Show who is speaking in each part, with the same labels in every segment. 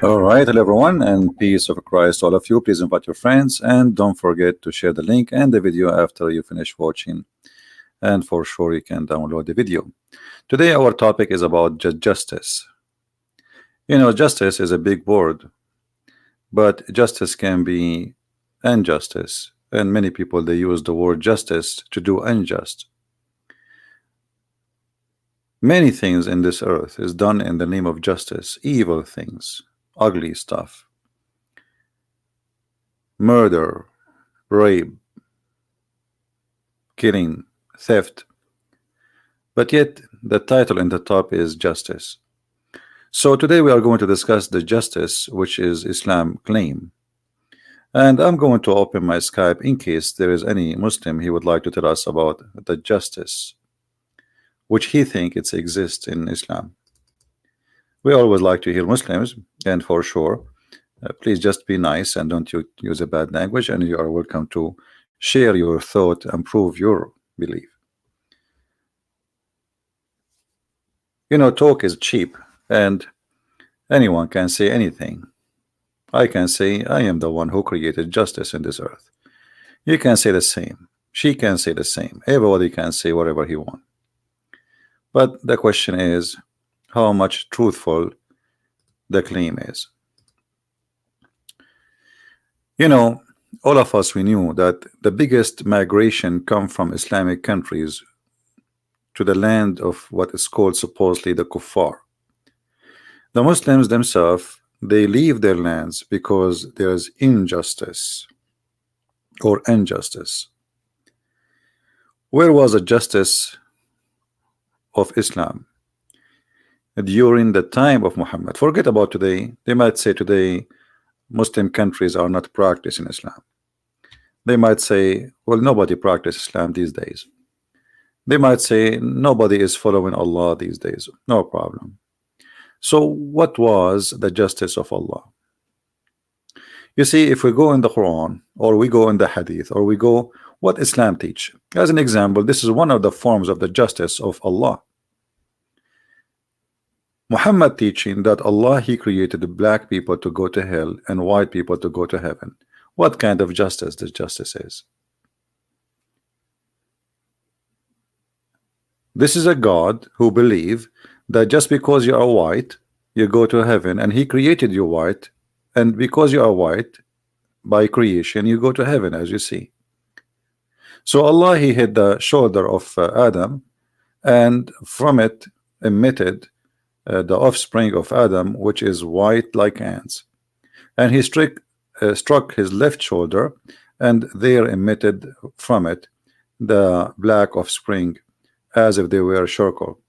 Speaker 1: All right, hello everyone, and peace of Christ, all of you. Please invite your friends, and don't forget to share the link and the video after you finish watching. And for sure, you can download the video. Today, our topic is about justice. Justice is a big word, but justice can be injustice, and many people they use the word justice to do unjust. Many things in this earth is done in the name of justice, evil things, ugly stuff, murder, rape, killing, theft, but yet the title in the top is justice. So today we are going to discuss the justice which is Islam claim, and I'm going to open my Skype in case there is any Muslim he would like to tell us about the justice which he think it exists in Islam. We always like to hear Muslims, and for sure please just be nice and don't use a bad language, and you are welcome to share your thought and prove your belief. Talk is cheap, and anyone can say anything. I can say I am the one who created justice in this earth. You can say the same. She can say the same. Everybody can say whatever he wants. But the question is how much truthful the claim is. All of us, we knew that the biggest migration come from Islamic countries to the land of what is called supposedly the kuffar. The Muslims themselves, they leave their lands because there is injustice or injustice. Where was the justice of Islam during the time of Muhammad? Forget about today. They might say today Muslim countries are not practicing Islam. They might say, well, nobody practices Islam these days. They might say nobody is following Allah these days. No problem. So what was the justice of Allah? You see, if we go in the Quran, or we go in the Hadith, or we go what Islam teach, as an example, this is one of the forms of the justice of Allah. Muhammad teaching that Allah, he created the black people to go to hell and white people to go to heaven. What kind of justice this justice is? This is a God who believe that just because you are white you go to heaven, and he created you white, and because you are white by creation you go to heaven, as you see. So Allah, he hit the shoulder of Adam, and from it emitted the offspring of Adam, which is white like ants, and he struck his left shoulder, and there emitted from it the black offspring, as if they were charcoal.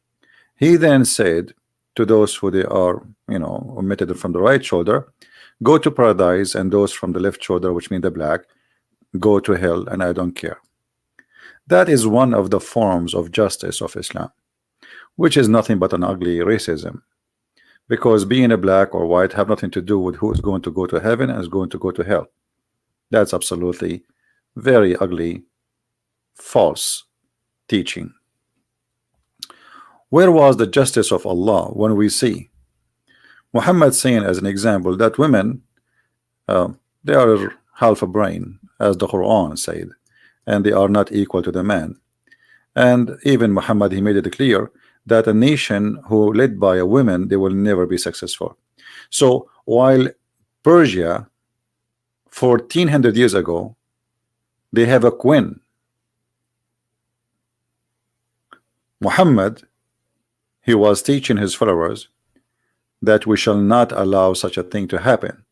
Speaker 1: He then said to those who they are, emitted from the right shoulder, go to paradise, and those from the left shoulder, which mean the black, go to hell, and I don't care. That is one of the forms of justice of Islam, which is nothing but an ugly racism, because being a black or white have nothing to do with who is going to go to heaven and is going to go to hell. That's absolutely very ugly, false teaching. Where was the justice of Allah when we see Muhammad saying, as an example, that women they are half a brain, as the Quran said, and they are not equal to the man. And even Muhammad, he made it clear that a nation who led by a woman, they will never be successful. So while Persia 1400 years ago, they have a queen, Muhammad, he was teaching his followers that we shall not allow such a thing to happen.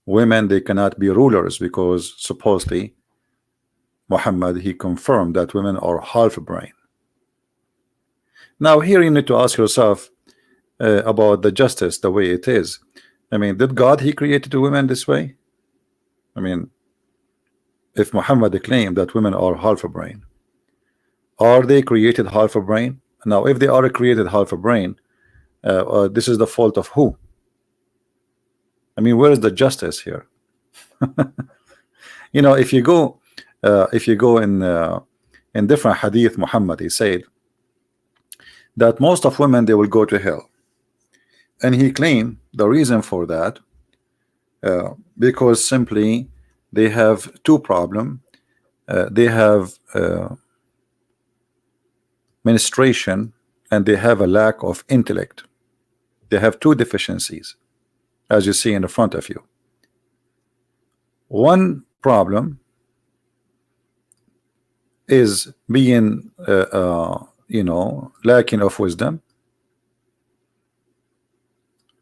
Speaker 1: Women, they cannot be rulers, because supposedly Muhammad, he confirmed that women are half a brain. Now here you need to ask yourself about the justice the way it is. I mean, did God, he created the women this way? I mean, if Muhammad claimed that women are half a brain, are they created half a brain? Now if they are created half a brain, this is the fault of who? I mean, where is the justice here? If you go in different hadith, Muhammad, he said that most of women, they will go to hell, And he claimed the reason for that, because simply they have two problems. They have menstruation, and they have a lack of intellect. They have two deficiencies, as you see in the front of you. One problem is being lacking of wisdom,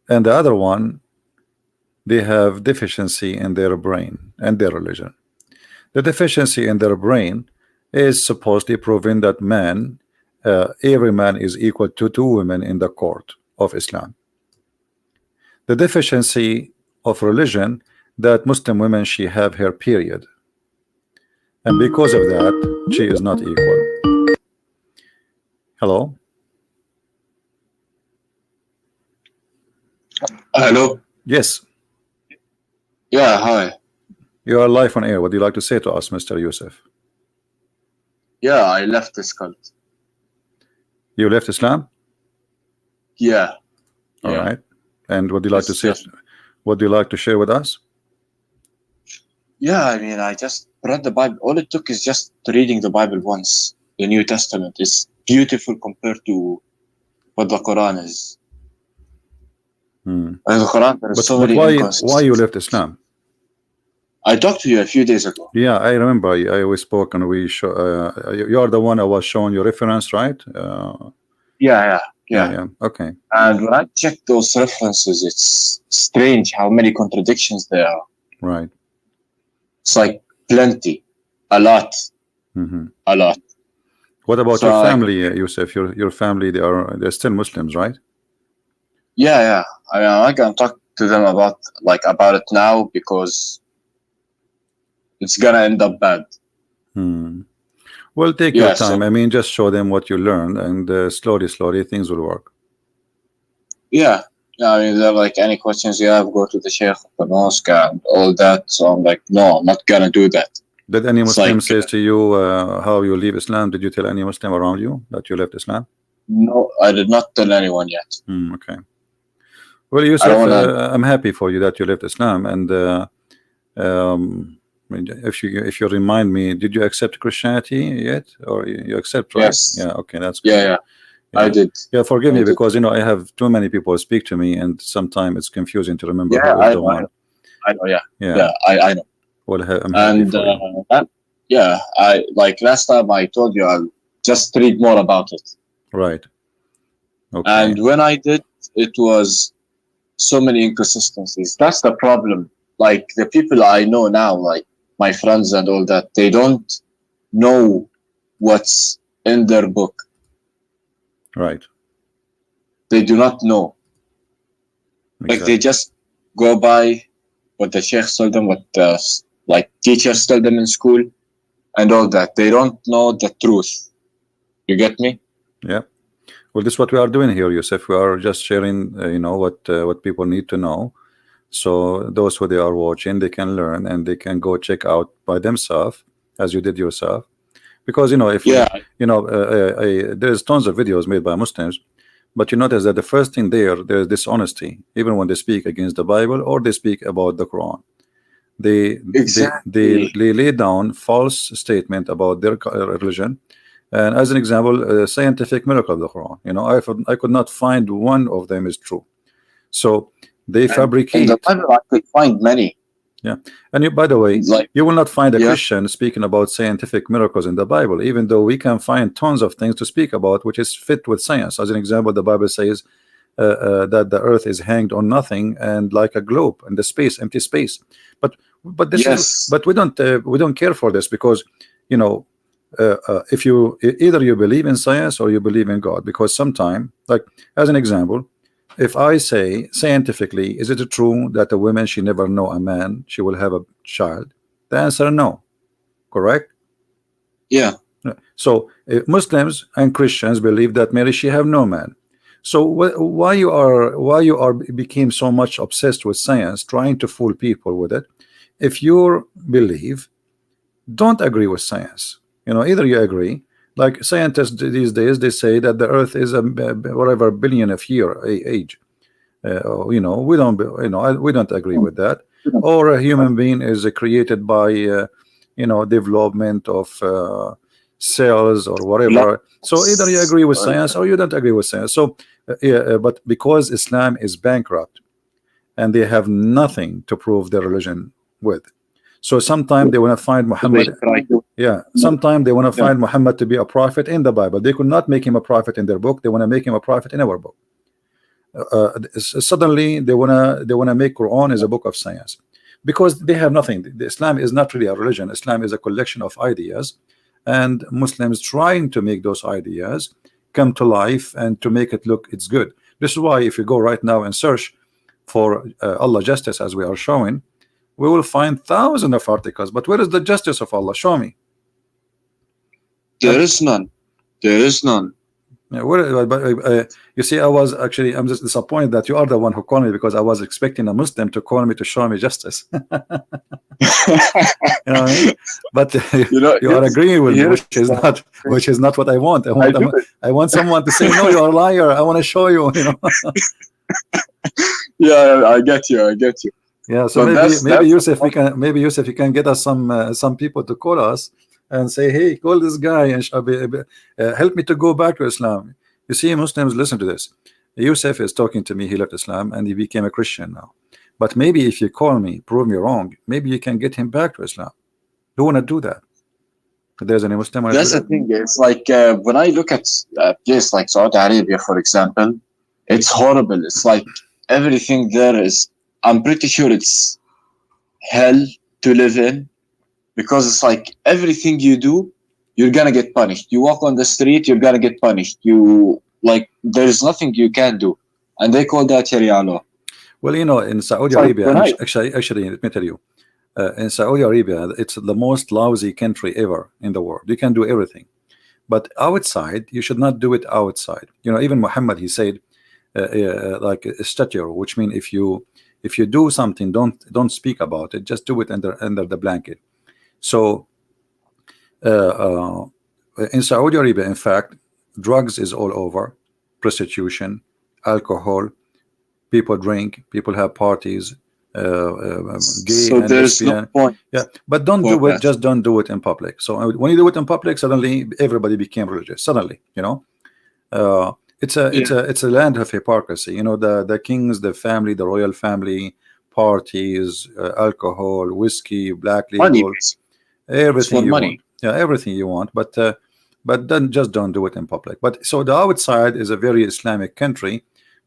Speaker 1: and the other one, they have deficiency in their brain and their religion. The deficiency in their brain is supposedly proving that every man is equal to two women in the court of Islam. The deficiency of religion, that Muslim women, she have her period, and because of that she is not equal. Hello?
Speaker 2: Hello.
Speaker 1: Yes.
Speaker 2: Yeah, hi.
Speaker 1: You are live on air. What do you like to say to us, Mr. Yusuf?
Speaker 2: Yeah, I left this cult.
Speaker 1: You left Islam?
Speaker 2: Yeah.
Speaker 1: All right. And what do you like to say? What do you like to share with us?
Speaker 2: Yeah, I mean, I just read the Bible. All it took is just reading the Bible once. The New Testament is beautiful compared to what the Quran is.
Speaker 1: Hmm.
Speaker 2: The Quran, there are so many
Speaker 1: why you left Islam?
Speaker 2: I talked to you a few days ago.
Speaker 1: Yeah, I remember. We spoke, and we show. You are the one I was showing your reference, right?
Speaker 2: Yeah.
Speaker 1: Okay.
Speaker 2: And when I check those references, it's strange how many contradictions there are.
Speaker 1: Right.
Speaker 2: It's like plenty, a lot, a lot.
Speaker 1: What about your family, Yusuf? Your family, they're still Muslims, right?
Speaker 2: Yeah. I mean, I can talk to them about it now because it's gonna end up bad.
Speaker 1: Well, take your time. I mean, just show them what you learned, and slowly things will work.
Speaker 2: Yeah. I mean, they're like, any questions you have, go to the Sheikh of the mosque and all that. So I'm like, no, I'm not gonna do that.
Speaker 1: Did any Muslim says to you how you leave Islam? Did you tell any Muslim around you that you left Islam?
Speaker 2: No, I did not tell anyone yet.
Speaker 1: Okay. Well, Yusuf, I'm happy for you that you left Islam, and if you remind me, did you accept Christianity yet, or you accept? Right?
Speaker 2: Yes.
Speaker 1: Yeah. Okay, that's good.
Speaker 2: Yeah. I did.
Speaker 1: Yeah, forgive me because I have too many people speak to me, and sometimes it's confusing to remember who is the one.
Speaker 2: I know. Yeah. I know.
Speaker 1: Well, I'm happy for you.
Speaker 2: I last time I told you I'll just read more about it.
Speaker 1: Right. Okay.
Speaker 2: And when I did, it was so many inconsistencies. That's the problem. Like the people I know now, like my friends and all that, they don't know what's in their book.
Speaker 1: Right.
Speaker 2: They do not know.
Speaker 1: Exactly.
Speaker 2: Like they just go by what the sheikhs told them, what the teachers told them in school, and all that. They don't know the truth. You get me?
Speaker 1: Yeah. Well, this is what we are doing here, Yusuf. We are just sharing, what people need to know. So those who they are watching, they can learn and they can go check out by themselves, as you did yourself. Because there's tons of videos made by Muslims, but you notice that the first thing there's dishonesty, even when they speak against the Bible or they speak about the Quran. They lay down false statement about their religion. And as an example, scientific miracle of the Quran. I could not find one of them is true. So they fabricate.
Speaker 2: In the Bible, I could find many.
Speaker 1: Yeah, and by the way, you will not find a Christian speaking about scientific miracles in the Bible, even though we can find tons of things to speak about which is fit with science. As an example, the Bible says that the earth is hanged on nothing and like a globe in the space, empty space. But we don't care for this because if you either you believe in science or you believe in God, because sometime, like as an example, if I say scientifically, is it true that a woman, she never know a man, she will have a child? The answer no. Correct?
Speaker 2: Yeah.
Speaker 1: So Muslims and Christians believe that Mary, she have no man. So why you are became so much obsessed with science, trying to fool people with it? If you believe, don't agree with science. Either you agree. Like scientists these days, they say that the earth is a whatever billion of year age. We don't, we don't agree with that. Or a human being is created by, development of cells or whatever. So either you agree with science or you don't agree with science. So, but because Islam is bankrupt and they have nothing to prove their religion with, so sometimes they want to find
Speaker 2: They
Speaker 1: Muhammad.
Speaker 2: try to.
Speaker 1: Yeah, sometimes they want to
Speaker 2: Yeah.
Speaker 1: find Muhammad to be a prophet in the Bible. They could not make him a prophet in their book. They want to make him a prophet in our book. Suddenly they wanna make Quran as a book of science because they have nothing. The Islam is not really a religion. Islam is a collection of ideas, and Muslims trying to make those ideas come to life and to make it look it's good. This is why if you go right now and search for Allah justice, as we are showing, we will find thousands of articles. But where is the justice of Allah? Show me.
Speaker 2: There is none. There is none.
Speaker 1: Yeah, you see, I'm just disappointed that you are the one who called me, because I was expecting a Muslim to call me to show me justice. You know what I mean? But you are agreeing with me, which is not what I want. I want someone to say, no, you're a liar. I want to show you.
Speaker 2: Yeah, I get you. I get you.
Speaker 1: Yeah, so maybe Yusuf, you can get us some people to call us and say, hey, call this guy and help me to go back to Islam. You see, Muslims, listen to this. Yusuf is talking to me. He left Islam and he became a Christian now. But maybe if you call me, prove me wrong, maybe you can get him back to Islam. Who want to do that? If there's any Muslim.
Speaker 2: That's the thing. It's like when I look at a place like Saudi Arabia, for example, it's horrible. It's like everything there is, I'm pretty sure it's hell to live in, because it's like everything you do, you're gonna get punished. You walk on the street, you're gonna get punished. There's nothing you can do, and they call that Sharia law.
Speaker 1: Well, in Saudi Arabia, actually, let me tell you, in Saudi Arabia, it's the most lousy country ever in the world. You can do everything, but outside, you should not do it outside. Even Muhammad, he said, like a statue, which means if you do something, don't speak about it. Just do it under the blanket. So in Saudi Arabia, in fact, drugs is all over, prostitution, alcohol, people drink, people have parties, gay
Speaker 2: So
Speaker 1: and
Speaker 2: there's no
Speaker 1: lesbian.
Speaker 2: point.
Speaker 1: Yeah, but don't do it. Just don't do it in public. So when you do it in public, suddenly everybody became religious. Suddenly, it's a land of hypocrisy. The kings, the family, the royal family, parties, alcohol, whiskey, black legal.
Speaker 2: Money.
Speaker 1: Everything you
Speaker 2: money.
Speaker 1: want. Yeah, everything you want, but then just don't do it in public. But so the outside is a very Islamic country,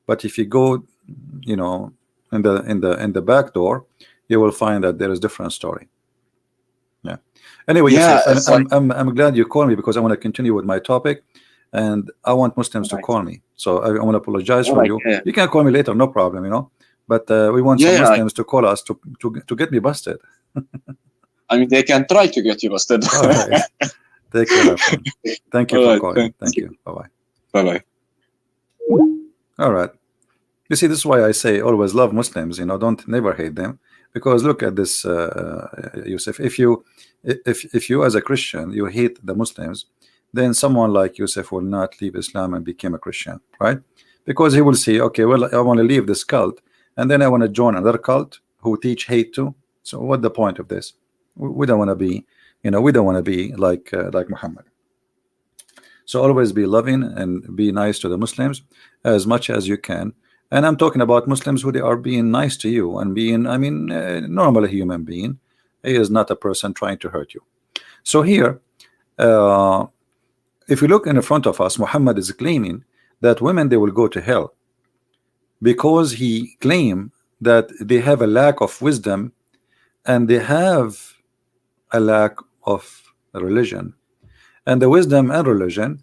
Speaker 1: but if you go, in the back door, you will find that there is different story. Yeah. Anyway,
Speaker 2: Yeah,
Speaker 1: Yusuf, I'm glad you called me, because I want to continue with my topic, and I want Muslims to call me. So I want to apologize for you.
Speaker 2: Yeah.
Speaker 1: You can call me later, no problem. But we want some Muslims to call us to get me busted.
Speaker 2: I mean, they can try to get you busted.
Speaker 1: All right. Take care, my friend. Thank you for calling. Thank you. Bye-bye.
Speaker 2: Bye-bye.
Speaker 1: All right. You see, this is why I say always love Muslims. Don't never hate them, because look at this, Yusuf. If you as a Christian, you hate the Muslims, then someone like Yusuf will not leave Islam and become a Christian, right? Because he will say, okay, well, I want to leave this cult, and then I want to join another cult who teach hate too. So what's the point of this? We don't want to be, we don't want to be like Muhammad. So always be loving and be nice to the Muslims as much as you can. And I'm talking about Muslims who they are being nice to you and being, normal human being. He is not a person trying to hurt you. So here, if you look in front of us, Muhammad is claiming that women, they will go to hell, because he claimed that they have a lack of wisdom and they have a lack of religion, and the wisdom and religion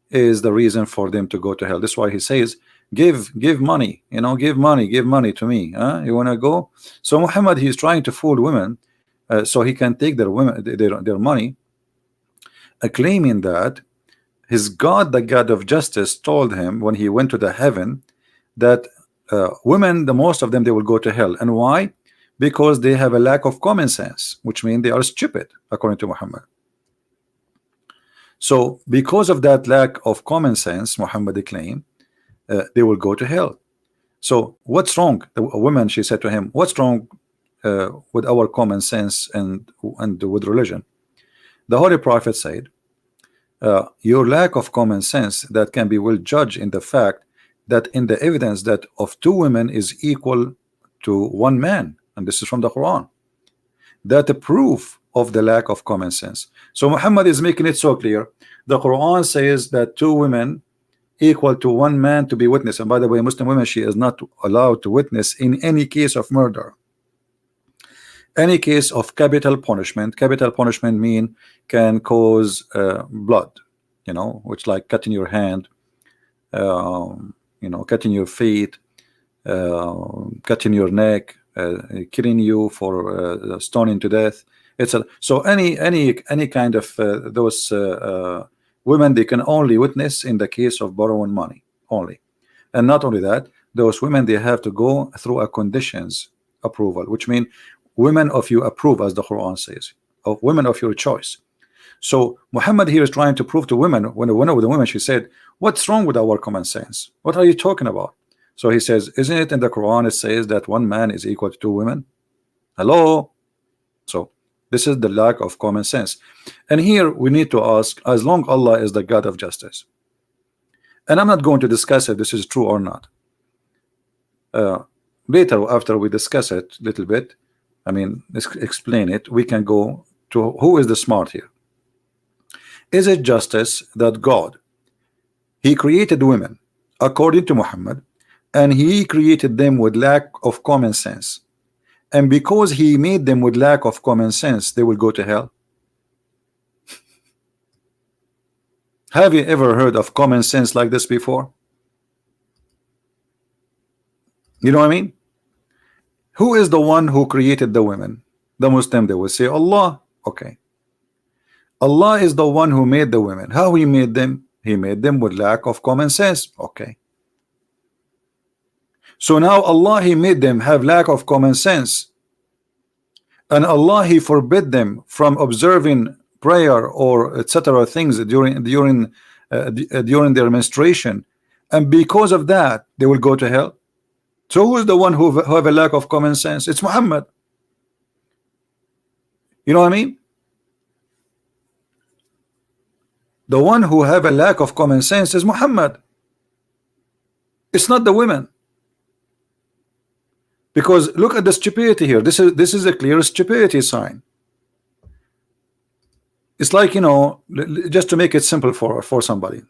Speaker 1: is the reason for them to go to hell. That's why he says, give money, give money to me. You want to go? So Muhammad, he's trying to fool women, so he can take their money, claiming that his God, the God of justice, told him when he went to the heaven that women, the most of them, they will go to hell. And why? Because they have a lack of common sense, which means they are stupid, according to Muhammad. So because of that lack of common sense, Muhammad claimed, they will go to hell. So what's wrong? The woman, she said to him, what's wrong with our common sense and with religion? The Holy Prophet said, your lack of common sense that can be well judged in the fact that in the evidence that of two women is equal to one man, and this is from the Quran. That the proof of the lack of common sense. So Muhammad is making it so clear. The Quran says that two women equal to one man to be witness. And by the way, Muslim women, she is not allowed to witness in any case of murder, any case of capital punishment. Capital punishment mean can cause blood, you know, which like cutting your hand, you know, cutting your feet, cutting your neck, killing you for stoning to death. It's a, so any kind of those women, they can only witness in the case of borrowing money only. And not only that, those women, they have to go through a conditions approval, which mean women of you approve, as the Quran says, of women of your choice. So Muhammad here is trying to prove to women, when one of the women, she said, what's wrong with our common sense? What are you talking about? So he says, isn't it in the Quran it says that one man is equal to two women? Hello? So this is the lack of common sense. And here we need to ask, as long Allah is the God of justice, and I'm not going to discuss if this is true or not. Later, after we discuss it a little bit, I mean, explain it, we can go to who is the smart here. Is it justice that God, He created women according to Muhammad, and He created them with lack of common sense, and because He made them with lack of common sense, they will go to hell? Have you ever heard of common sense like this before? You know what I mean? Who is the one who created the women? The Muslim, they will say Allah. Okay, Allah is the one who made the women. How He made them? He made them with lack of common sense. Okay, so now Allah, He made them have lack of common sense, and Allah, He forbid them from observing prayer or etc. things during their menstruation, and because of that they will go to hell. So who is the one who have a lack of common sense? It's Muhammad. You know what I mean? The one who have a lack of common sense is Muhammad. It's not the women. Because look at the stupidity here. This is a clear stupidity sign. It's like, you know, just to make it simple for somebody.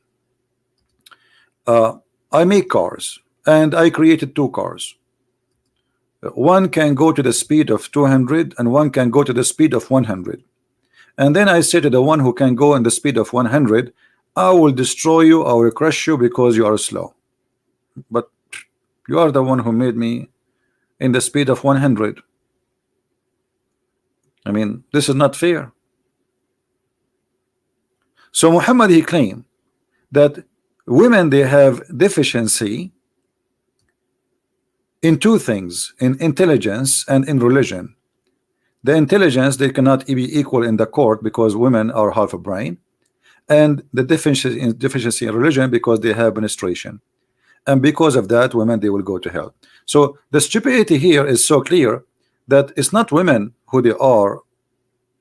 Speaker 1: I make cars, and I created two cars. One can go to the speed of 200, and one can go to the speed of 100. And then I say to the one who can go in the speed of 100, I will destroy you, I will crush you because you are slow. But you are the one who made me in the speed of 100. I mean, this is not fair. So Muhammad, he claimed that women, they have deficiency in two things, in intelligence and in religion. The intelligence, they cannot be equal in the court because women are half a brain, and the deficiency in religion because they have menstruation, and because of that, women, they will go to hell. So the stupidity here is so clear that it's not women who they are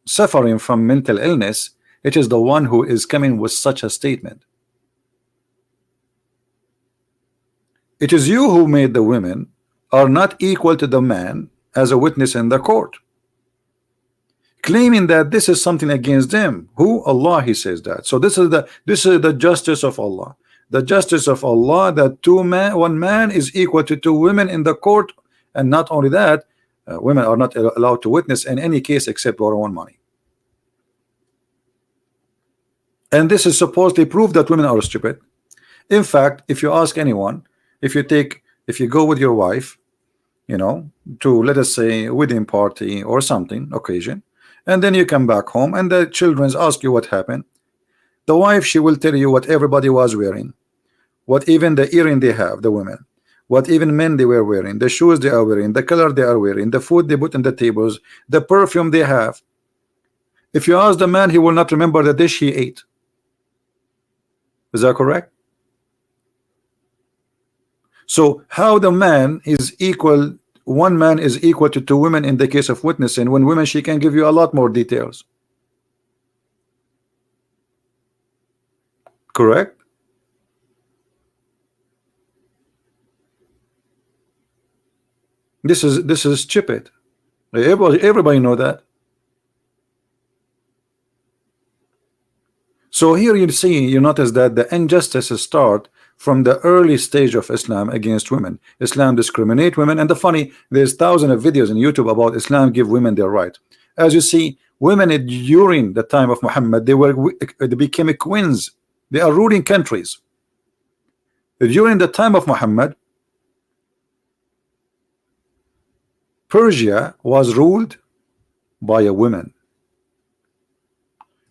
Speaker 1: suffering from mental illness, it is the one who is coming with such a statement. It is you who made the women are not equal to the man as a witness in the court, claiming that this is something against them. Who? Allah, He says that. So this is the justice of Allah. The justice of Allah, that one man is equal to two women in the court, and not only that, women are not allowed to witness in any case except borrowing money. And this is supposedly proof that women are stupid. In fact, if you ask anyone, if you go with your wife, you know, to, let us say, wedding party or something occasion, and then you come back home and the children ask you what happened, the wife, she will tell you what everybody was wearing, what even the earring they have, the women, what even men they were wearing, the shoes they are wearing, the color they are wearing, the food they put on the tables, the perfume they have. If you ask the man, he will not remember the dish he ate. Is that correct? So how the man is equal, one man is equal to two women in the case of witnessing, when women she can give you a lot more details. Correct? This is stupid. Everybody know that. So here you notice that the injustices start from the early stage of Islam against women. Islam discriminate women, and the funny, there's thousands of videos on YouTube about Islam give women their right. As you see, women during the time of Muhammad, they became queens. They are ruling countries. During the time of Muhammad, Persia was ruled by a woman.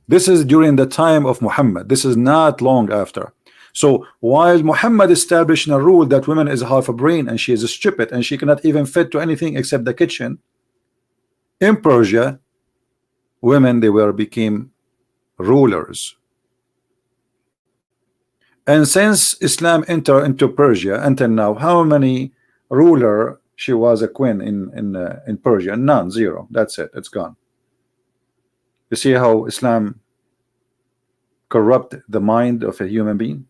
Speaker 1: This is during the time of Muhammad. This is not long after. So while Muhammad established a rule that women is half a brain and she is stupid and she cannot even fit to anything except the kitchen, in Persia, women became rulers. And since Islam entered into Persia until now, how many ruler she was a queen in Persia? None, zero. That's it. It's gone. You see how Islam corrupt the mind of a human being?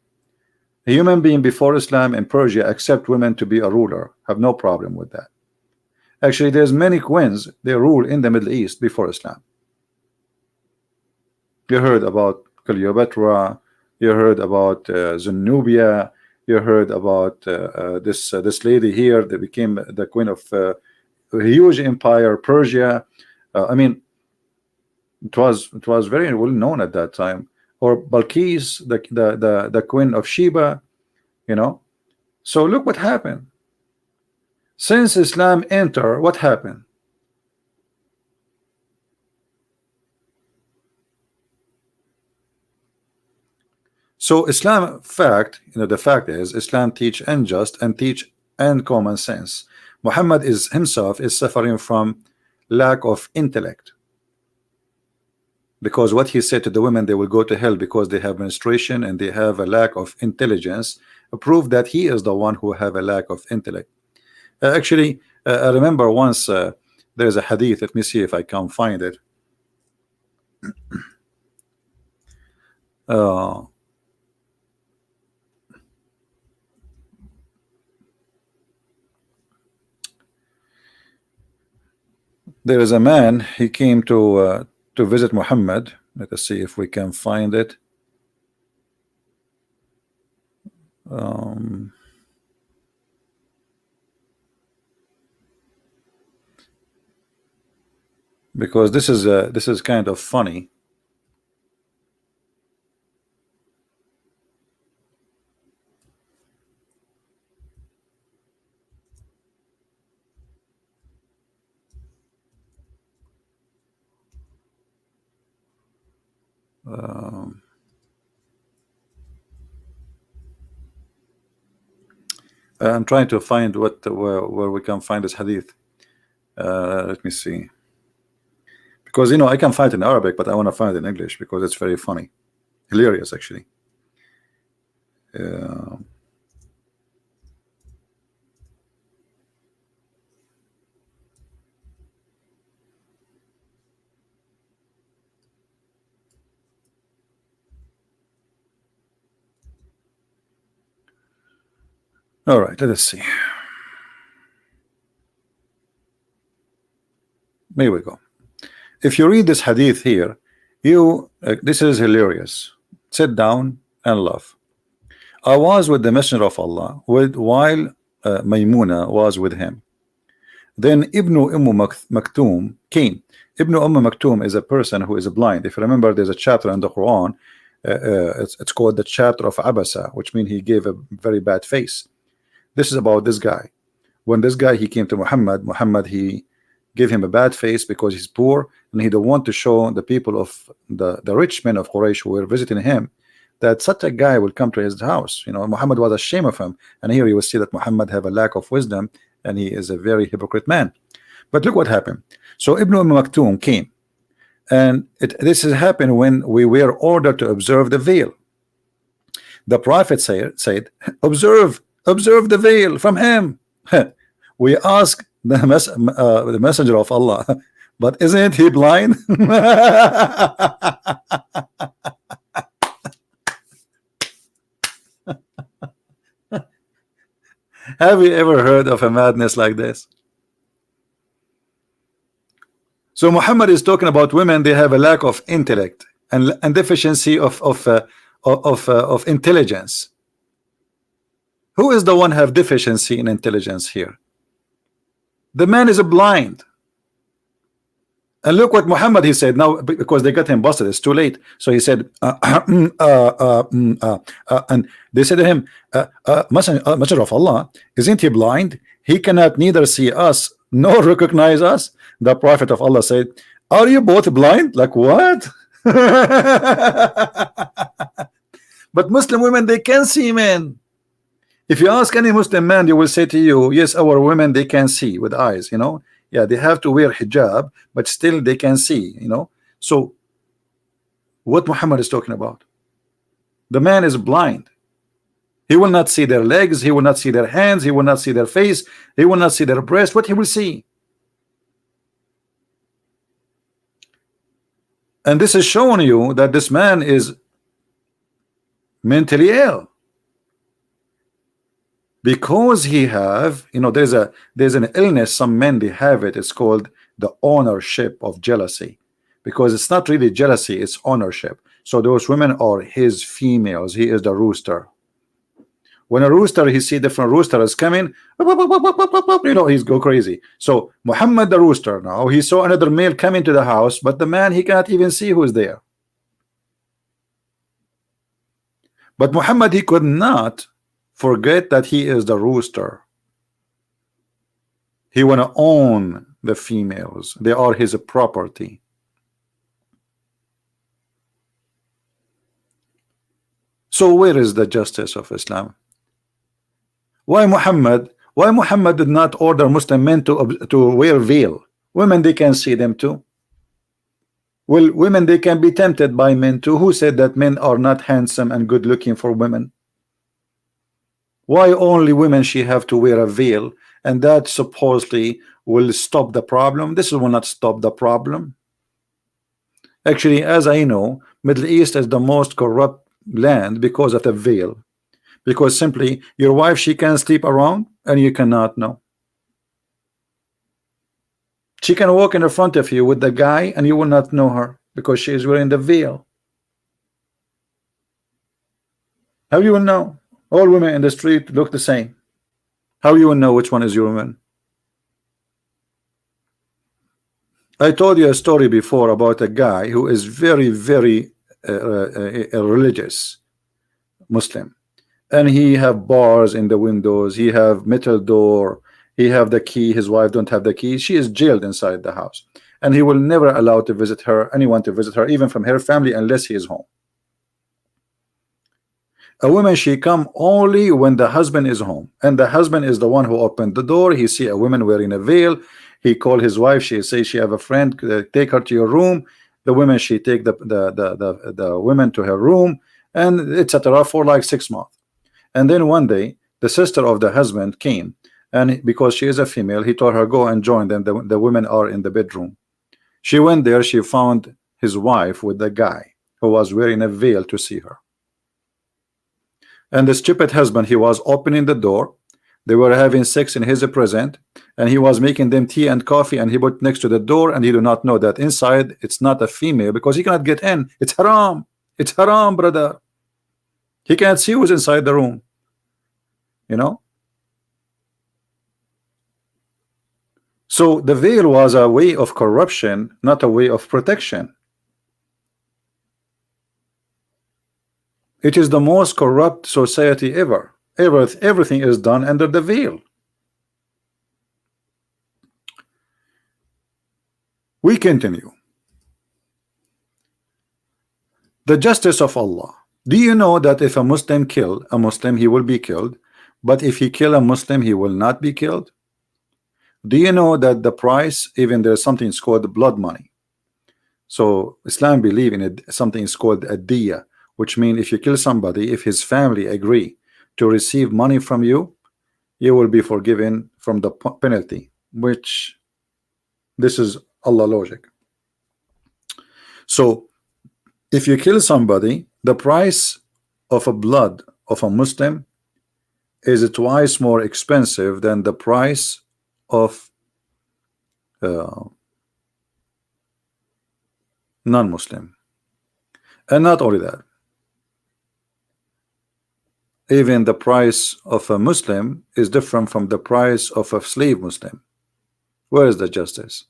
Speaker 1: A human being before Islam in Persia accept women to be a ruler, have no problem with that. Actually, there's many queens they rule in the Middle East before Islam. You heard about Cleopatra, you heard about Zenobia, you heard about this lady here that became the queen of a huge empire, Persia. I mean, it was very well known at that time. Or Balkis, the queen of Sheba, you know. So look what happened. Since Islam entered, what happened? So Islam fact, the fact is Islam teach unjust and teach and common sense. Muhammad is himself is suffering from lack of intellect, because what he said to the women, they will go to hell because they have menstruation and they have a lack of intelligence, prove that he is the one who have a lack of intellect. Actually, I remember once there's a hadith. Let me see if I can find it. There is a man, he came to visit Muhammad. Let us see if we can find it. Because this is kind of funny. I'm trying to find where we can find this hadith. Let me see, because I can find it in Arabic, but I want to find it in English because it's very funny, hilarious actually. All right, let us see. Here we go. If you read this hadith here, this is hilarious. Sit down and laugh. I was with the Messenger of Allah while Maymuna was with him. Then Ibn Maktoum came. Ibn Maktoum is a person who is blind. If you remember, there's a chapter in the Quran. It's called the chapter of Abasa, which means he gave a very bad face. This is about this guy. When this guy he came to Muhammad he gave him a bad face because he's poor and he don't want to show the people of the rich men of Quraysh who were visiting him that such a guy will come to his house. Muhammad was ashamed of him, and here you will see that Muhammad have a lack of wisdom and he is a very hypocrite man. But look what happened. So Ibn Maktoum came, and this has happened when we were ordered to observe the veil. The Prophet said, observe Observe the veil from him. We ask the messenger of Allah, but isn't he blind? Have you ever heard of a madness like this? So Muhammad is talking about women. They have a lack of intellect and deficiency of intelligence. Who is the one have deficiency in intelligence here? The man is blind. And look what Muhammad he said now, because they got him busted. It's too late. So he said, and they said to him, Messenger of Allah, isn't he blind? He cannot neither see us nor recognize us. The Prophet of Allah said, are you both blind? Like what? But Muslim women, they can see men. If you ask any Muslim man, they will say to you, yes, our women, they can see with eyes, you know. Yeah, they have to wear hijab, but still they can see, you know. So what Muhammad is talking about, the man is blind. He will not see their legs, he will not see their hands, he will not see their face, he will not see their breast. What he will see? And this is showing you that this man is mentally ill, because he have, you know, there's an illness, some men they have it. It's called the ownership of jealousy, because it's not really jealousy, it's ownership. So those women are his females. He is the rooster. When a rooster, he see different roosters coming, you know, he's go crazy. So Muhammad the rooster, now he saw another male come into the house, but the man, he cannot even see who's there. But Muhammad, he could not forget that he is the rooster. He want to own the females. They are his property. So where is the justice of Islam? Why Muhammad did not order Muslim men to wear veil? Women, they can see them too. Well, women, they can be tempted by men too. Who said that men are not handsome and good looking for women? Why only women she have to wear a veil, and that supposedly will stop the problem? This will not stop the problem. Actually, as I know, Middle East is the most corrupt land because of the veil. Because simply your wife, she can sleep around and you cannot know. She can walk in the front of you with the guy and you will not know her because she is wearing the veil. How you will know? All women in the street look the same. How you will know which one is your woman? I told you a story before about a guy who is very, very religious Muslim, and he have bars in the windows, he have metal door, he have the key, his wife don't have the key, she is jailed inside the house, and he will never allow to visit her, anyone to visit her, even from her family, unless he is home. A woman, she come only when the husband is home, and the husband is the one who opened the door. He see a woman wearing a veil, he call his wife, she say she have a friend, take her to your room. The women, she take the women to her room, and etc. for like 6 months. And then one day the sister of the husband came, and because she is a female, he told her, go and join them. The women are in the bedroom. She went there, she found his wife with the guy who was wearing a veil to see her. And the stupid husband, he was opening the door, they were having sex in his presence, and he was making them tea and coffee, and he put next to the door, and he do not know that inside it's not a female, because he cannot get in. It's haram. It's haram, brother. He can't see who's inside the room, you know. So the veil was a way of corruption, not a way of protection. It is the most corrupt society ever. Everything is done under the veil. We continue. The justice of Allah. Do you know that if a Muslim kill a Muslim, he will be killed, but if he kill a Muslim, he will not be killed? Do you know that the price, even there's something called blood money? So Islam believe in it, something is called a diya, which means if you kill somebody, if his family agree to receive money from you, you will be forgiven from the penalty, which this is Allah logic. So if you kill somebody, the price of a blood of a Muslim is twice more expensive than the price of non-Muslim. And not only that, even the price of a Muslim is different from the price of a slave Muslim. Where is the justice?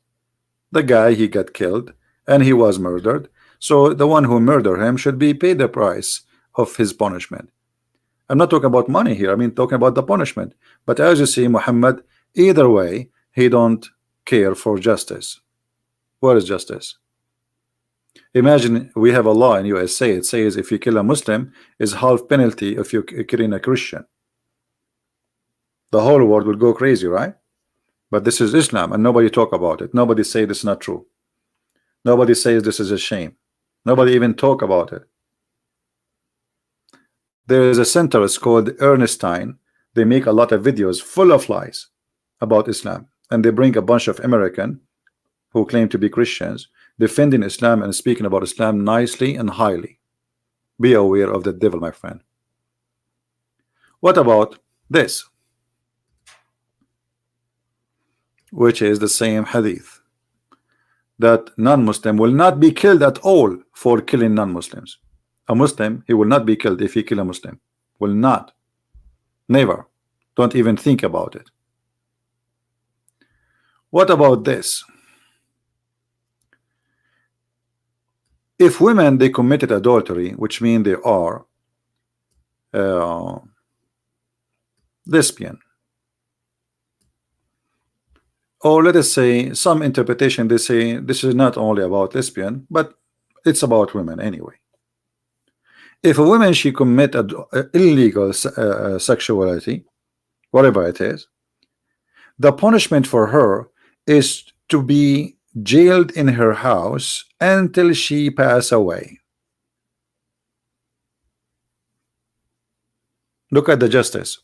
Speaker 1: The guy, he got killed and he was murdered, so the one who murdered him should be paid the price of his punishment. I'm not talking about money here, I mean talking about the punishment. But as you see, Muhammad, either way, he don't care for justice. What is justice? Imagine we have a law in USA, it says if you kill a Muslim is half penalty if you're killing a Christian. The whole world will go crazy, right? But this is Islam and nobody talk about it. Nobody say this is not true. Nobody says this is a shame. Nobody even talk about it. There is a center, it's called Ernestine. They make a lot of videos full of lies about Islam, and they bring a bunch of American who claim to be Christians defending Islam and speaking about Islam nicely and highly. Be aware of the devil, my friend. What about this, which is the same hadith, that non-Muslim will not be killed at all for killing non-Muslims. A Muslim, he will not be killed if he kill a Muslim. Will not. Never. Don't even think about it. What about this? If women, they committed adultery, which means they are lesbian, or let us say some interpretation, they say this is not only about lesbian, but it's about women anyway. If a woman, she commit illegal sexuality, whatever it is, the punishment for her is to be jailed in her house until she pass away. Look at the justice.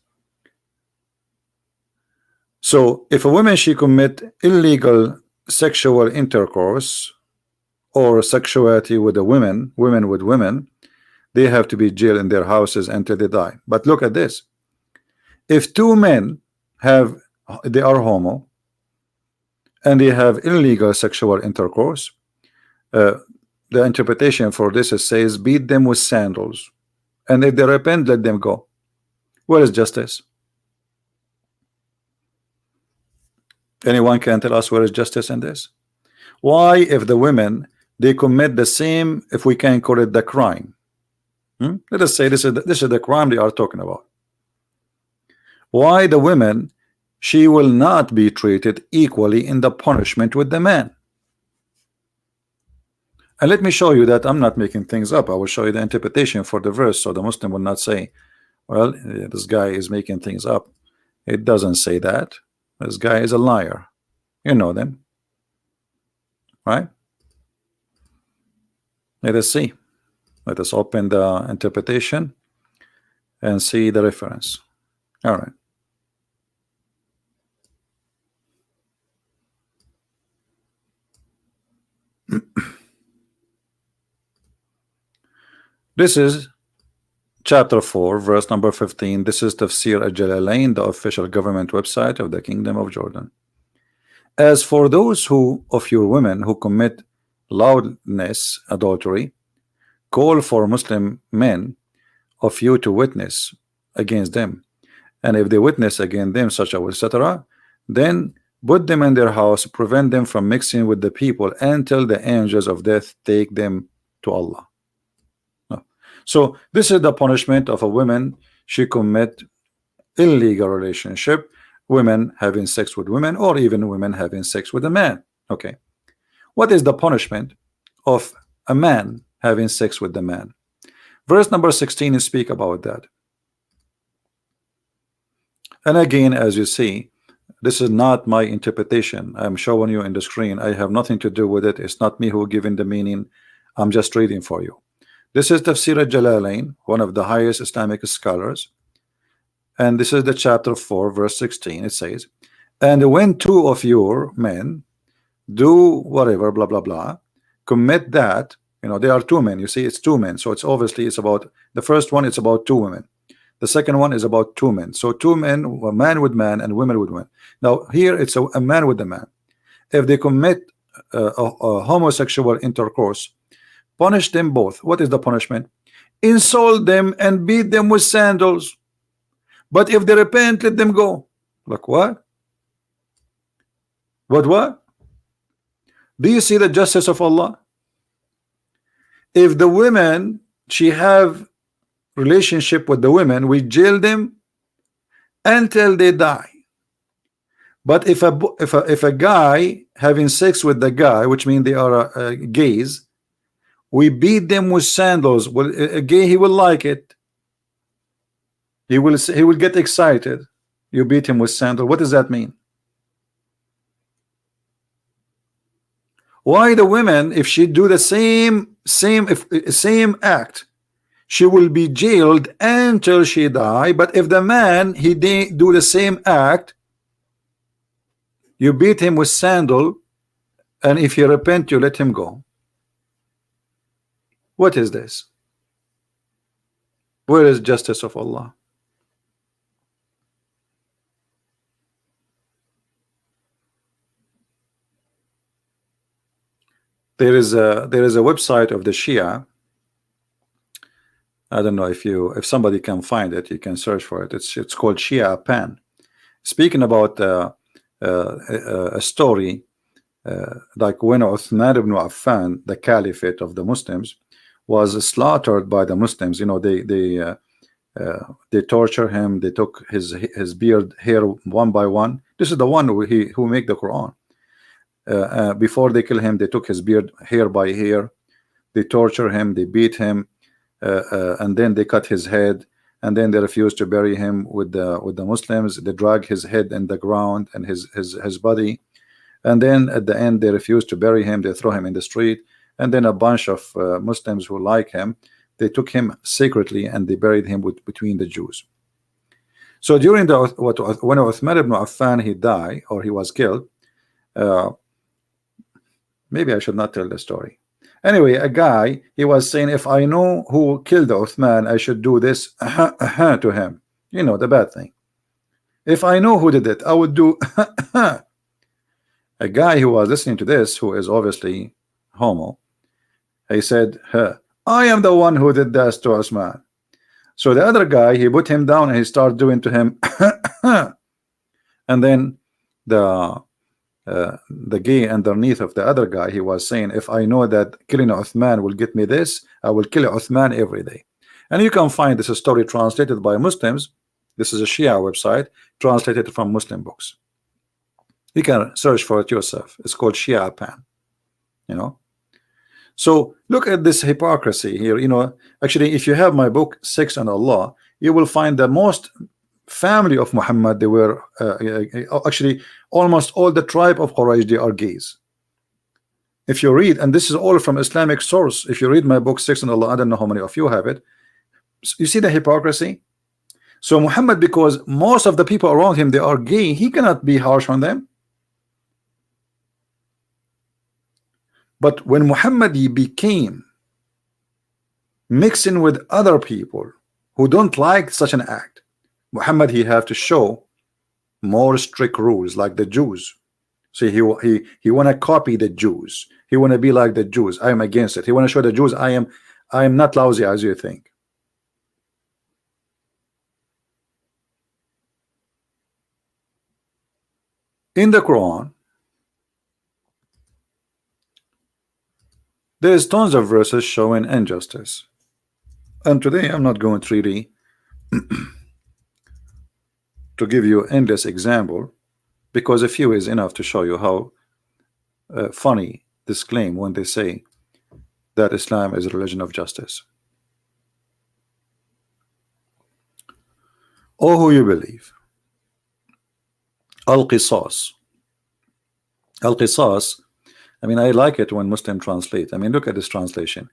Speaker 1: So if a woman, she commit illegal sexual intercourse or sexuality with a women with women, they have to be jailed in their houses until they die. But look at this. If two men they are homo and they have illegal sexual intercourse, the interpretation for this is says beat them with sandals, and if they repent, let them go. Where is justice? Anyone can tell us where is justice in this? Why, if the women, they commit the same, if we can call it the crime, let us say this is the crime they are talking about, why the women, she will not be treated equally in the punishment with the man? And let me show you that I'm not making things up. I will show you the interpretation for the verse, so the Muslim will not say, well, this guy is making things up. It doesn't say that. This guy is a liar. You know them, right? Let us see. Let us open the interpretation and see the reference. All right. This is chapter 4, verse number 15. This is Tafsir al-Jalalain, the official government website of the Kingdom of Jordan. As for those of your women who commit loudness, adultery, call for Muslim men of you to witness against them, and if they witness against them, such as etc., then put them in their house, prevent them from mixing with the people until the angels of death take them to Allah. No. So this is the punishment of a woman. She commit illegal relationship, women having sex with women, or even women having sex with a man. Okay, what is the punishment of a man having sex with the man? Verse number 16 is speak about that. And again, as you see, this is not my interpretation. I'm showing you in the screen. I have nothing to do with it. It's not me who giving the meaning. I'm just reading for you. This is Tafsir al-Jalalain, one of the highest Islamic scholars, And this is the chapter 4 verse 16. It says, and when two of your men do whatever, blah blah blah, commit that, you know, there are two men, you see, it's two men, so it's obviously it's about the first one, it's about two women, the second one is about two men, so two men, a man with man and women with women. Now here it's a man with a man. If they commit a homosexual intercourse, punish them both. What is the punishment? Insult them and beat them with sandals, but if they repent, let them go. Like what? What? Do you see the justice of Allah? If the women, she have relationship with the women, we jail them until they die. But if a guy having sex with the guy, which means they are gays, we beat them with sandals. Well, a gay, he will like it. He will get excited. You beat him with sandals. What does that mean? Why the women, if she do the same act, she will be jailed until she die. But if the man, he do the same act, you beat him with sandal, and if he repent, you let him go. What is this? Where is justice of Allah? There is a website of the Shia. I don't know if somebody can find it, you can search for it. It's called Shia Pan. Speaking about a story like when Uthman ibn Affan, the caliphate of the Muslims, was slaughtered by the Muslims. You know, they torture him. They took his beard hair one by one. This is the one who make the Quran. Before they kill him, they took his beard hair by hair. They torture him. They beat him, and then they cut his head. And then they refused to bury him with the Muslims. They drag his head in the ground and his body. And then at the end, they refused to bury him. They throw him in the street. And then a bunch of Muslims who like him, they took him secretly and they buried him between the Jews. So during when Uthman ibn Affan, he died, or he was killed, maybe I should not tell the story. Anyway, a guy, he was saying, if I know who killed Uthman, I should do this to him. You know, the bad thing. If I know who did it, I would do a guy who was listening to this, who is obviously homo, he said, I am the one who did this to Uthman. So the other guy, he put him down and he started doing to him and then the gay underneath of the other guy, he was saying, if I know that killing Uthman will get me this, I will kill Uthman every day. And you can find this story translated by Muslims. This is a Shia website translated from Muslim books. You can search for it yourself. It's called Shia Pan. You know, so look at this hypocrisy here. You know, actually, if you have my book Sex and Allah, you will find the most family of Muhammad, they were actually almost all the tribe of Quraysh, they are gays. If you read, and this is all from Islamic source, if you read my book Sex and Allah, I don't know how many of you have it, you see the hypocrisy. So Muhammad, because most of the people around him, they are gay, he cannot be harsh on them. But when Muhammad, he became mixing with other people who don't like such an act, Muhammad, he have to show more strict rules like the Jews. So he want to copy the Jews. He want to be like the Jews. I am against it. He want to show the Jews I am not lousy as you think. In the Quran, there's tons of verses showing injustice. And today I'm not going 3D to give you endless example, because a few is enough to show you how funny this claim when they say that Islam is a religion of justice. Oh, who you believe. Al-Qisas. Al-Qisas, I mean, I like it when Muslim translate. I mean, look at this translation.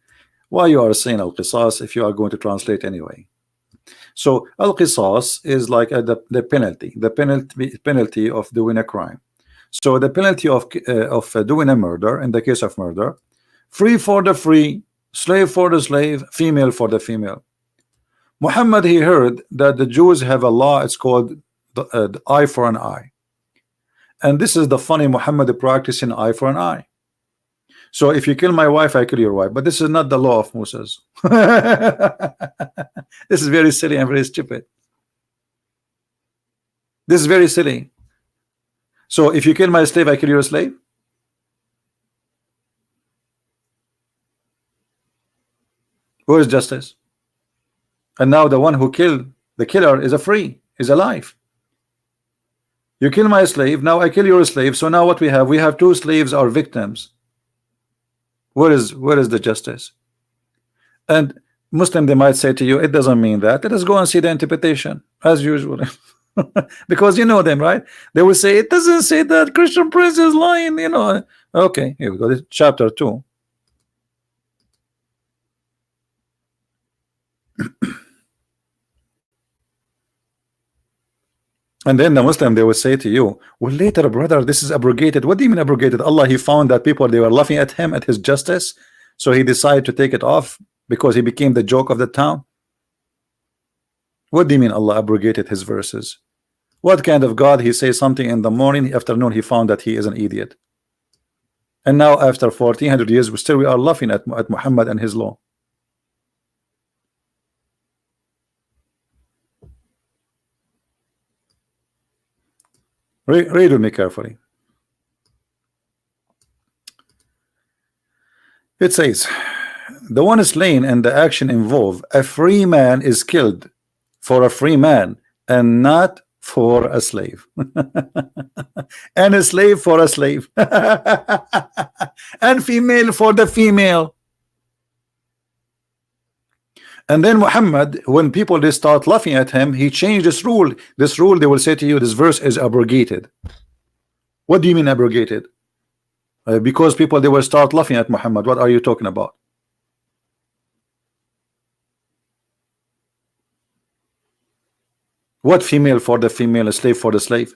Speaker 1: Why you are saying Al-Qisas if you are going to translate anyway? So al-qisas is like the penalty of doing a crime. So the penalty of doing a murder, in the case of murder, free for the free, slave for the slave, female for the female. Muhammad, he heard that the Jews have a law, it's called the eye for an eye. And this is the funny Muhammad practicing eye for an eye. So if you kill my wife, I kill your wife. But this is not the law of Moses. This is very silly and very stupid. This is very silly. So if you kill my slave, I kill your slave. Where is justice? And now the one who killed the killer is a free, is alive. You kill my slave, now I kill your slave. So now what we have? We have two slaves are victims. Where is the justice? And Muslim, they might say to you, it doesn't mean that. Let us go and see the interpretation as usual. Because you know them, right? They will say it doesn't say that. Christian Prince is lying, you know. Okay, here we go. This chapter 2. And then the Muslim, they will say to you, well, later, brother, this is abrogated. What do you mean abrogated? Allah, he found that people, they were laughing at him, at his justice, so he decided to take it off because he became the joke of the town. What do you mean Allah abrogated his verses? What kind of God? He says something in the morning, afternoon he found that he is an idiot. And now after 1400 years, we are laughing at Muhammad and his law. Read with me carefully. It says, the one slain and the action involved, a free man is killed for a free man and not for a slave. And a slave for a slave. And female for the female. And then Muhammad, when people they start laughing at him, he changed this rule. This rule, they will say to you, this verse is abrogated. What do you mean abrogated? Because people they will start laughing at Muhammad. What are you talking about? What female for the female, a slave for the slave?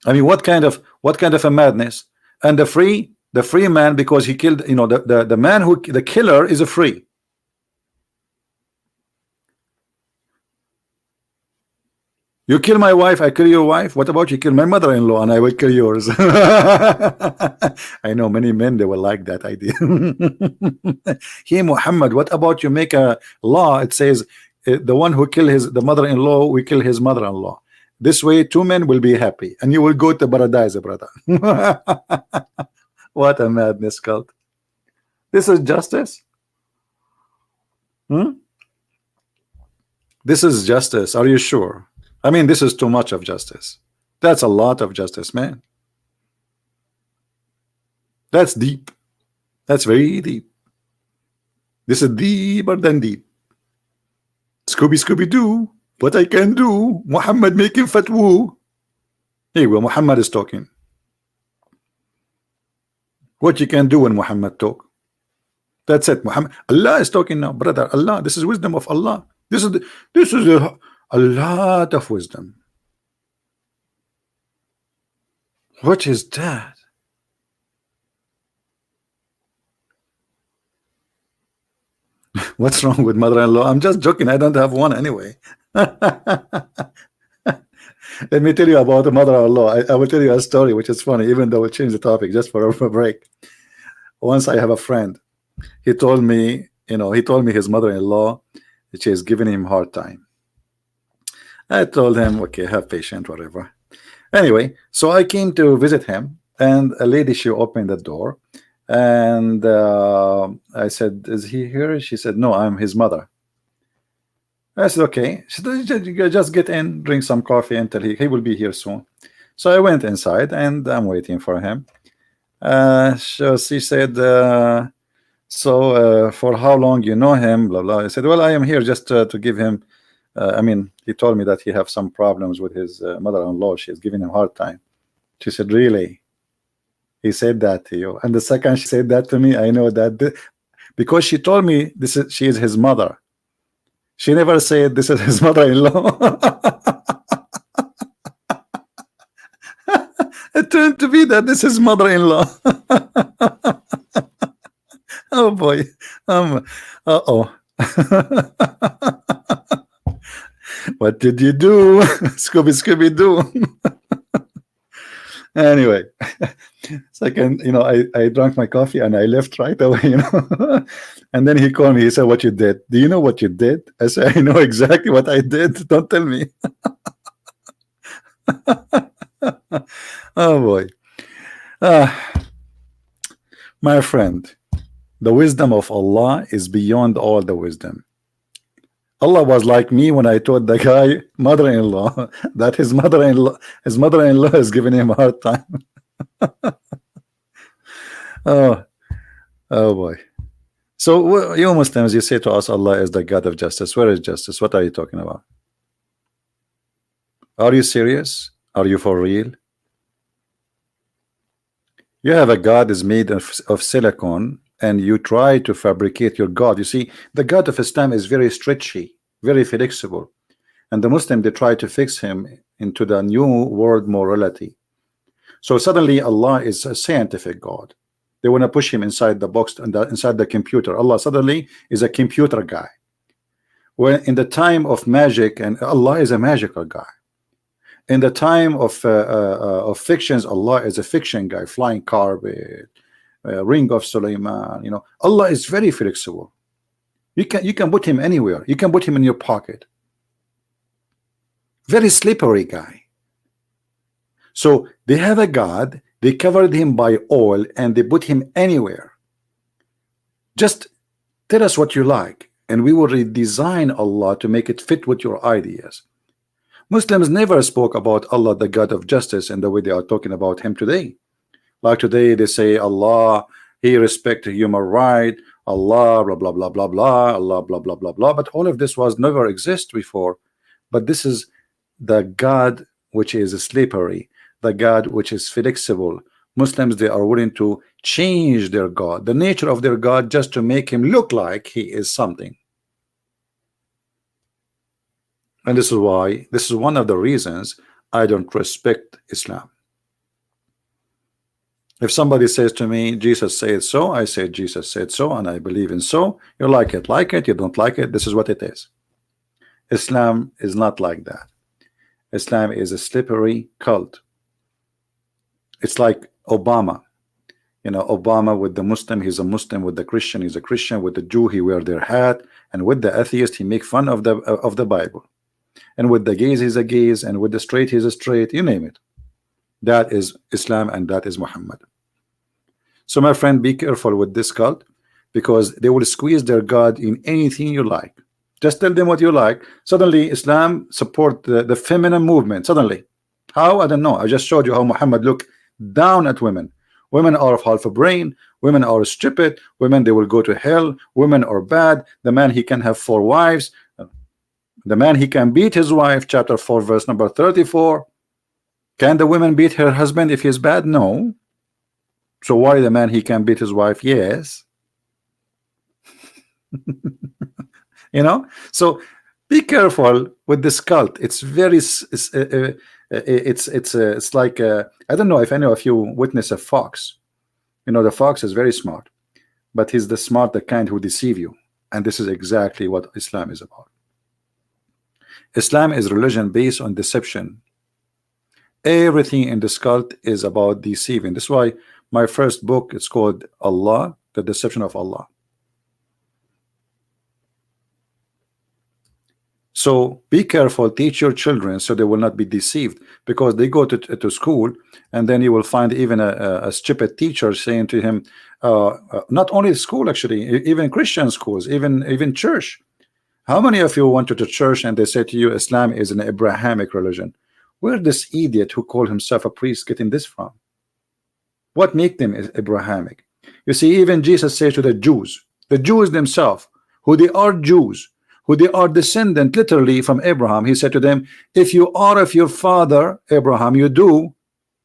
Speaker 1: I mean, what kind of a madness? And the free man, because he killed, you know, the man who the killer is a free. You kill my wife, I kill your wife. What about you kill my mother-in-law and I will kill yours? I know many men, they will like that idea. Here, Muhammad, what about you make a law? It says the one who kill the mother-in-law, we kill his mother-in-law. This way, two men will be happy and you will go to paradise, brother. What a madness cult. This is justice? This is justice. Are you sure? I mean, this is too much of justice. That's a lot of justice, man. That's deep. That's very deep. This is deeper than deep. Scooby-Doo. What I can do. Muhammad making fatwa. Here we go. Muhammad is talking. What you can do when Muhammad talk. That's it. Muhammad. Allah is talking now, brother. Allah. This is wisdom of Allah. This is a lot of wisdom. What is that? What's wrong with mother-in-law? I'm just joking. I don't have one anyway. Let me tell you about the mother-in-law. I will tell you a story which is funny, even though we'll change the topic just for a break. Once I have a friend. He told me, his mother-in-law, she is giving him a hard time. I told him, okay, have patience, whatever. Anyway, so I came to visit him, and a lady, she opened the door, and I said, is he here? She said, no, I'm his mother. I said, okay. She said, just get in, drink some coffee until he will be here soon. So I went inside, and I'm waiting for him. So she said, for how long you know him, blah, blah. I said, well, I am here just to give him, I mean, he told me that he have some problems with his mother-in-law. She's giving him a hard time. She said, really? He said that to you? And the second she said that to me, I know that because she told me she is his mother. She never said this is his mother-in-law. It turned to be that this is mother-in-law. Oh boy. Uh-oh. What did you do? Scooby Doo. Anyway, second, I drank my coffee and I left right away. And then he called me. He said, "What you did? Do you know what you did?" I said, "I know exactly what I did. Don't tell me." Oh boy. My friend, the wisdom of Allah is beyond all the wisdom. Allah was like me when I told the guy mother-in-law that his mother-in-law is giving him a hard time. Oh boy. So you Muslims, you say to us Allah is the God of justice. Where is justice? What are you talking about? Are you serious? Are you for real? You have a God is made of silicon, and you try to fabricate your God. You see, the God of Islam is very stretchy, very flexible, and the Muslim, they try to fix him into the new world morality. So suddenly Allah is a scientific God. They want to push him inside the box and inside the computer. Allah suddenly is a computer guy. When in the time of magic, and Allah is a magical guy. In the time of fictions, Allah is a fiction guy, flying carpet, ring of Sulaiman. Allah is very flexible. You can put him anywhere. You can put him in your pocket. Very slippery guy. So they have a God, they covered him by oil, and they put him anywhere. Just tell us what you like, and we will redesign Allah to make it fit with your ideas. Muslims never spoke about Allah, the God of justice, in the way they are talking about him today. Like today, they say Allah, he respects human right, Allah, blah, blah, blah, blah, blah, Allah, blah, blah, blah, blah. But all of this was never exist before. But this is the God which is slippery, the God which is flexible. Muslims, they are willing to change their God, the nature of their God, just to make him look like he is something. And this is why, this is one of the reasons I don't respect Islam. If somebody says to me, Jesus said so, I say Jesus said so, and I believe in so. You like it, you don't like it, this is what it is. Islam is not like that. Islam is a slippery cult. It's like Obama. Obama with the Muslim, he's a Muslim. With the Christian, he's a Christian. With the Jew, he wear their hat. And with the atheist, he make fun of the Bible. And with the gays, he's a gays. And with the straight, he's a straight. You name it. That is Islam, and that is Muhammad. So my friend, be careful with this cult, because they will squeeze their God in anything you like. Just tell them what you like. Suddenly Islam support the feminine movement. Suddenly. How? I don't know. I just showed you how Muhammad looked down at women. Women are of half a brain. Women are stupid. Women, they will go to hell. Women are bad. The man, he can have 4 wives. The man, he can beat his wife. Chapter 4 verse number 34. Can the woman beat her husband if he's bad? No. So why the man, he can beat his wife? Yes. So be careful with this cult. It's very it's like I don't know if any of you witness a fox. The fox is very smart, but he's the smart, the kind who deceive you. And this is exactly what Islam is about. Islam is religion based on deception. Everything in this cult is about deceiving. That's why my first book is called Allah, the Deception of Allah. So be careful, teach your children so they will not be deceived, because they go to school, and then you will find even a stupid teacher saying to him, not only school, actually, even Christian schools, even church. How many of you went to church and they say to you Islam is an Abrahamic religion? Where this idiot who called himself a priest getting this from? What make them Abrahamic? You see, even Jesus said to the Jews themselves, who they are Jews, who they are descendant literally from Abraham, he said to them, if you are of your father Abraham, you do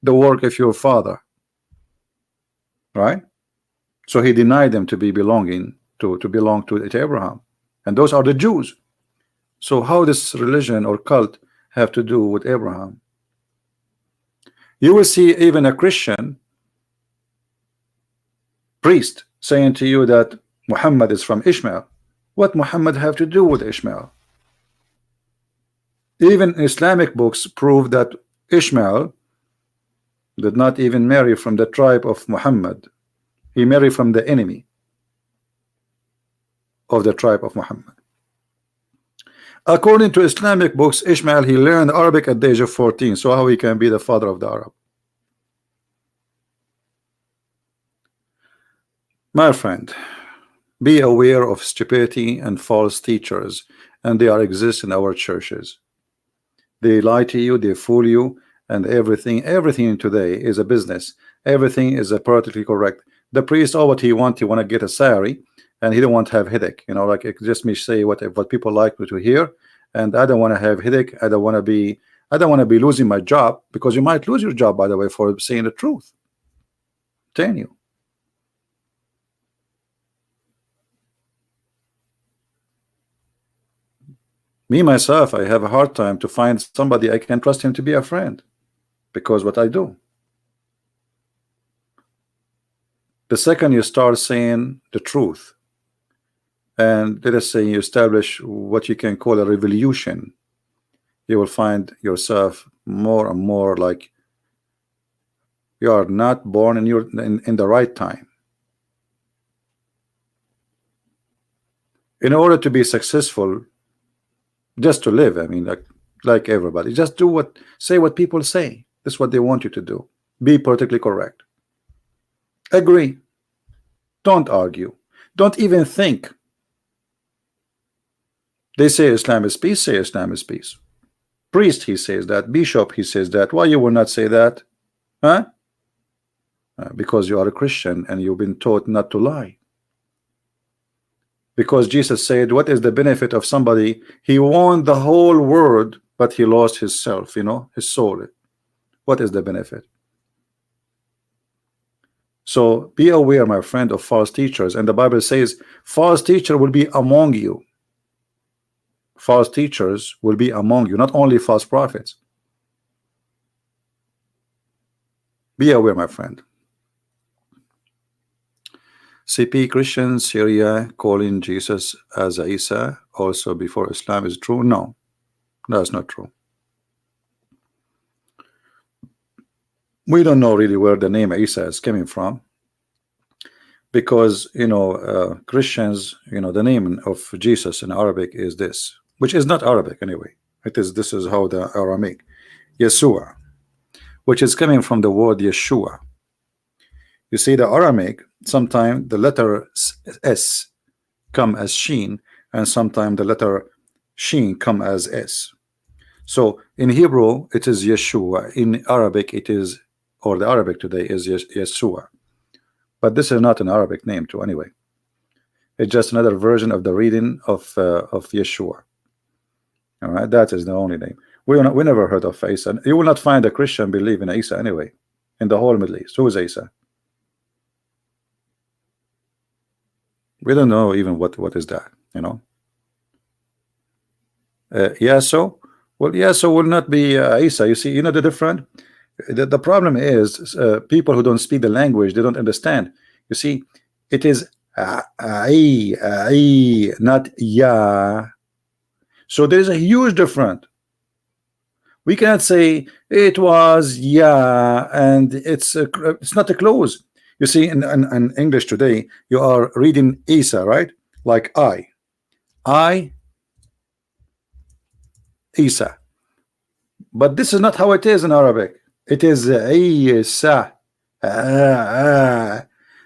Speaker 1: the work of your father. Right? So he denied them to be belonging to Abraham. And those are the Jews. So how this religion or cult have to do with Abraham? You will see even a Christian priest saying to you that Muhammad is from Ishmael. What Muhammad have to do with Ishmael? Even Islamic books prove that Ishmael did not even marry from the tribe of Muhammad. He married from the enemy of the tribe of Muhammad. According to Islamic books, Ishmael, he learned Arabic at the age of 14. So how he can be the father of the Arab? My friend, be aware of stupidity and false teachers, and they are exist in our churches. They lie to you, they fool you, and everything today is a business. Everything is a politically correct. The priest, all what he want to get a salary, and he don't want to have headache. You know, like it just me say what people like me to hear, and I don't want to have headache. I don't want to be losing my job, because you might lose your job, by the way, for saying the truth. I'm telling you. Me myself, I have a hard time to find somebody I can trust him to be a friend, because what I do. The second you start saying the truth, and let us say you establish what you can call a revolution, you will find yourself more and more like you are not born in the right time. In order to be successful, just to live, I mean, like everybody, just say what people say. That's what they want you to do. Be politically correct. Agree. Don't argue. Don't even think. They say Islam is peace, say Islam is peace. Priest, he says that. Bishop, he says that. Why you will not say that? Huh? Because you are a Christian and you've been taught not to lie. Because Jesus said, what is the benefit of somebody? He won the whole world, but he lost his self, you know, his soul. What is the benefit? So be aware, my friend, of false teachers. And the Bible says, false teacher will be among you. False teachers will be among you, not only false prophets. Be aware, my friend. CP Christians, Syria calling Jesus as Isa also before Islam is true? No, that's not true. We don't know really where the name Isa is coming from, because you know Christians, you know, the name of Jesus in Arabic is this, which is not Arabic anyway. This is how the Aramaic Yeshua, which is coming from the word Yeshua. You see, the Aramaic, sometimes the letter S come as Sheen, and sometimes the letter Sheen come as S. So in Hebrew it is Yeshua, in Arabic it is, or the Arabic today is Yeshua. But this is not an Arabic name too anyway. It's just another version of the reading of Yeshua. All right, that is the only name. We never heard of Isa. You will not find a Christian believe in Isa anyway, in the whole Middle East. Who is Isa? We don't know even what is that, you know. Yaso, well, Yaso will not be Isa. You see, you know the difference. The problem is people who don't speak the language, they don't understand. You see, it is not ya. So there is a huge difference. We cannot say it was ya and it's not a close. You see, in English today, you are reading Isa, right? Like I, Isa. But this is not how it is in Arabic. It is Isa.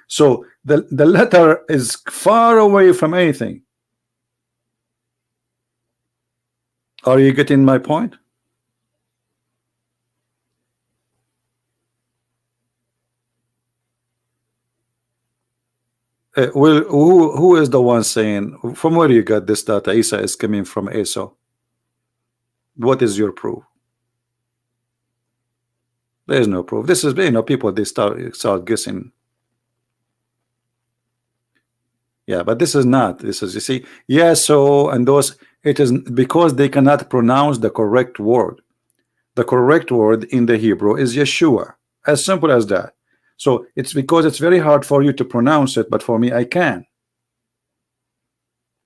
Speaker 1: So the letter is far away from anything. Are you getting my point? Well, who is the one saying, from where you got this data Isa is coming from Esau? What is your proof? There is no proof. This is, you know, people, they start guessing. Yeah, but this is not. This is, you see, yeah, so, and those, it is because they cannot pronounce the correct word. The correct word in the Hebrew is Yeshua. As simple as that. So it's because it's very hard for you to pronounce it, but for me, I can.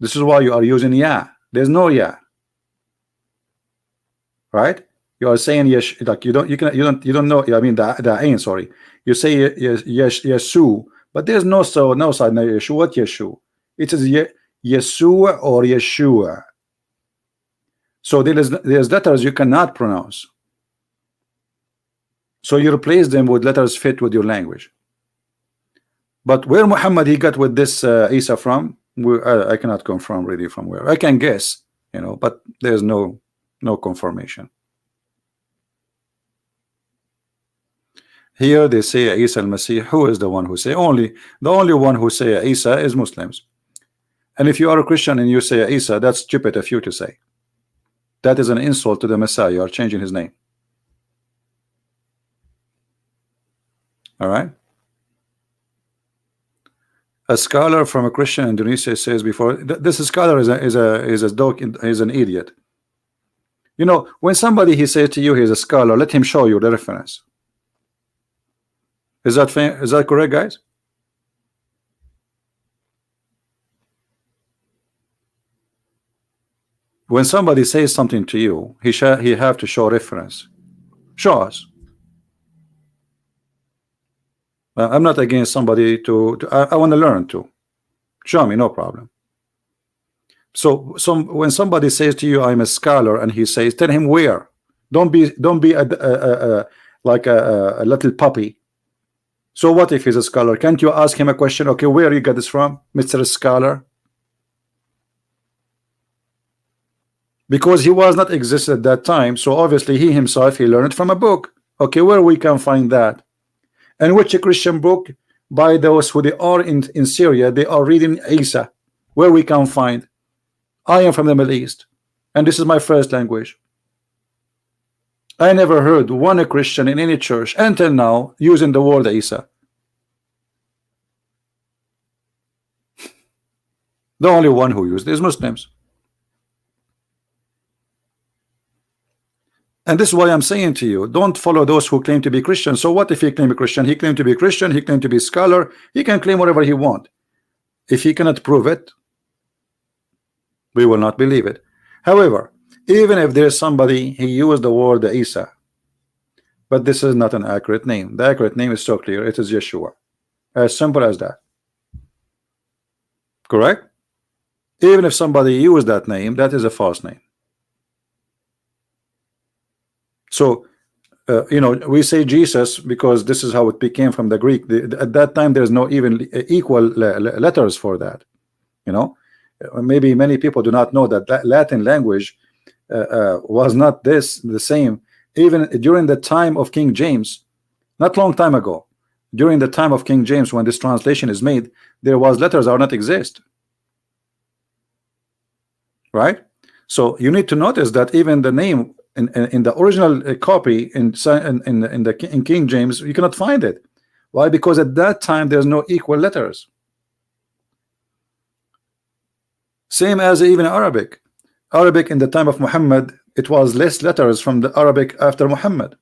Speaker 1: This is why you are using yeah. There's no yeah. Right? You are saying yes, like you don't know. I mean the ain, sorry. You say yes, Yesu, but there's no so no side no Yeshu. What Yeshu? It is Yeshua or Yeshua. So there's letters you cannot pronounce. So you replace them with letters fit with your language. But where Muhammad he got with this Isa from, I cannot confirm really from where. I can guess, you know, but there's no confirmation. Here they say Isa al-Masih. Who is the one who say? The only one who say Isa is Muslims. And if you are a Christian and you say Isa, that's stupid of you to say. That is an insult to the Messiah. You are changing his name. All right. A scholar from a Christian in Indonesia says before this scholar is an idiot. You know, when somebody he says to you he's a scholar, let him show you the reference. Is that fair? Is that correct, guys? When somebody says something to you, he have to show reference. Show us. I'm not against somebody I want to learn too. Show me, no problem. So when somebody says to you, I'm a scholar, and he says, tell him where. Don't be like a little puppy. So what if he's a scholar? Can't you ask him a question? Okay, where you got this from, Mr. Scholar? Because he was not exist at that time, so obviously he himself he learned from a book. Okay, where we can find that? And which Christian book? By those who they are in Syria, they are reading Isa. Where we can find? I am from the Middle East, and this is my first language. I never heard one Christian in any church until now using the word Isa. The only one who used is Muslims. And this is why I'm saying to you, don't follow those who claim to be Christian. So what if he claim a Christian? He claimed to be Christian, he claimed to be a scholar, he can claim whatever he want. If he cannot prove it, we will not believe it. However, even if there's somebody he used the word Isa, but this is not an accurate name. The accurate name is so clear, it is Yeshua. As simple as that. Correct? Even if somebody used that name, that is a false name. So you know, we say Jesus because this is how it became from the Greek. At that time there's no even equal letters for that. You know, maybe many people do not know that Latin language was not the same even during the time of King James. Not long time ago, during the time of King James, when this translation is made, there was letters are not exist, right? So you need to notice that even the name in the original copy in King James, you cannot find it. Why? Because at that time there's no equal letters. Same as even Arabic. Arabic in the time of Muhammad, it was less letters from the Arabic after Muhammad.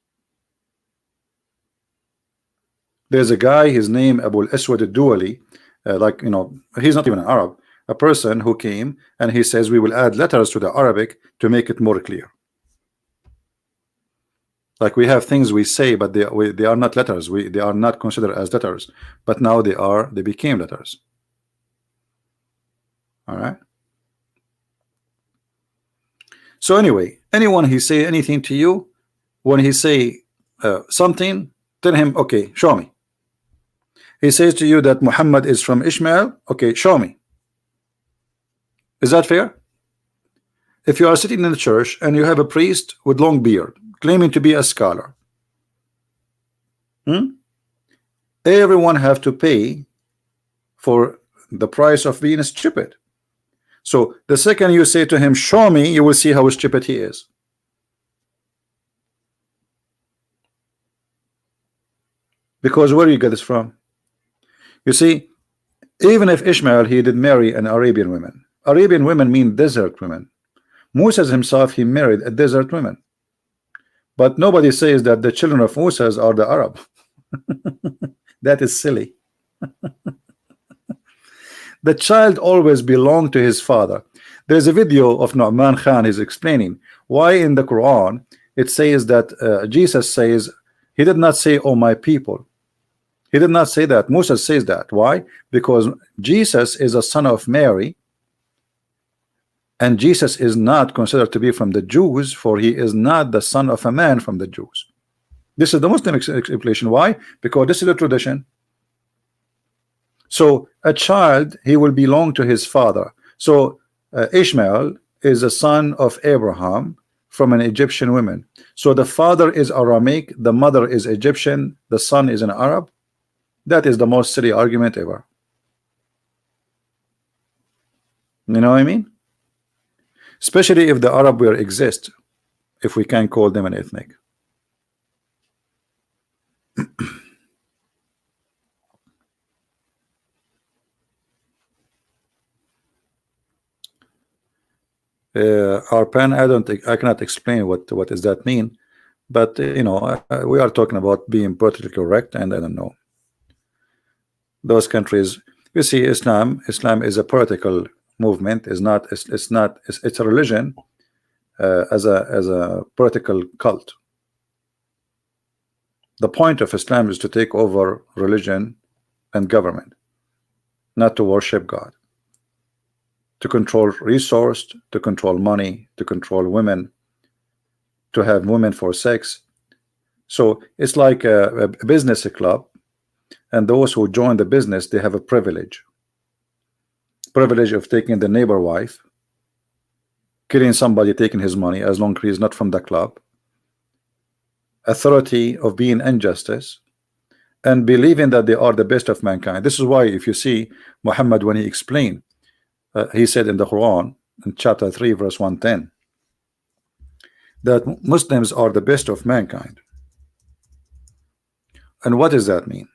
Speaker 1: There's a guy, his name Abu al-Aswad al-Duwali, like, you know, he's not even an Arab, a person who came and he says we will add letters to the Arabic to make it more clear. Like we have things we say, but they are not letters. They are not considered as letters, but now they became letters. All right. So anyway, anyone he say anything to you, when he say something, tell him, okay, show me. He says to you that Muhammad is from Ishmael. Okay, show me. Is that fair? If you are sitting in the church and you have a priest with long beard claiming to be a scholar, everyone have to pay for the price of being stupid. So the second you say to him, show me, you will see how stupid he is. Because where you get this from? You see, Even if Ishmael, he did marry an Arabian woman. Arabian women mean desert women. Moses himself, he married a desert woman. But nobody says that the children of Moses are the Arab. That is silly. The child always belonged to his father. There's a video of Nu'man Khan is explaining why in the Quran it says that Jesus says, he did not say, oh my people. He did not say that. Moses says that. Why? Because Jesus is a son of Mary, and Jesus is not considered to be from the Jews, for he is not the son of a man from the Jews. This is the Muslim explanation. Why? Because this is the tradition. So a child, he will belong to his father. So Ishmael is a son of Abraham from an Egyptian woman. So the father is Aramic, the mother is Egyptian, the son is an Arab. That is the most silly argument ever. You know what I mean? Especially if the Arab will exist, if we can call them an ethnic. Arpan, I cannot explain what does that mean, but you know, we are talking about being politically correct, and I don't know. Those countries, you see, Islam is a political movement. It's a religion as a political cult. The point of Islam is to take over religion and government, not to worship God, to control resource, to control money, to control women, to have women for sex. So it's like a business club, and those who join the business, they have a privilege of taking the neighbor wife, killing somebody, taking his money, as long as he is not from the club, authority of being injustice, and believing that they are the best of mankind. This is why if you see Muhammad, when he explained, he said in the Quran in chapter 3 verse 110 that Muslims are the best of mankind. And what does that mean?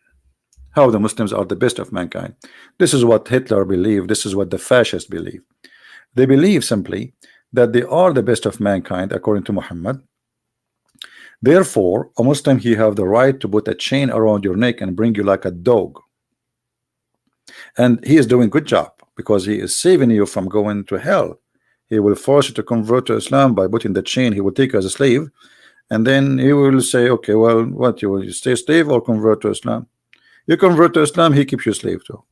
Speaker 1: How the Muslims are the best of mankind? This is what Hitler believed. This is what the fascists believe. They believe simply that they are the best of mankind according to Muhammad. Therefore, a Muslim, he have the right to put a chain around your neck and bring you like a dog. And he is doing good job, because he is saving you from going to hell. He will force you to convert to Islam by putting the chain. He will take you as a slave, and then he will say, okay, well, what, you will stay slave or convert to Islam? You convert to Islam, he keeps you slave too.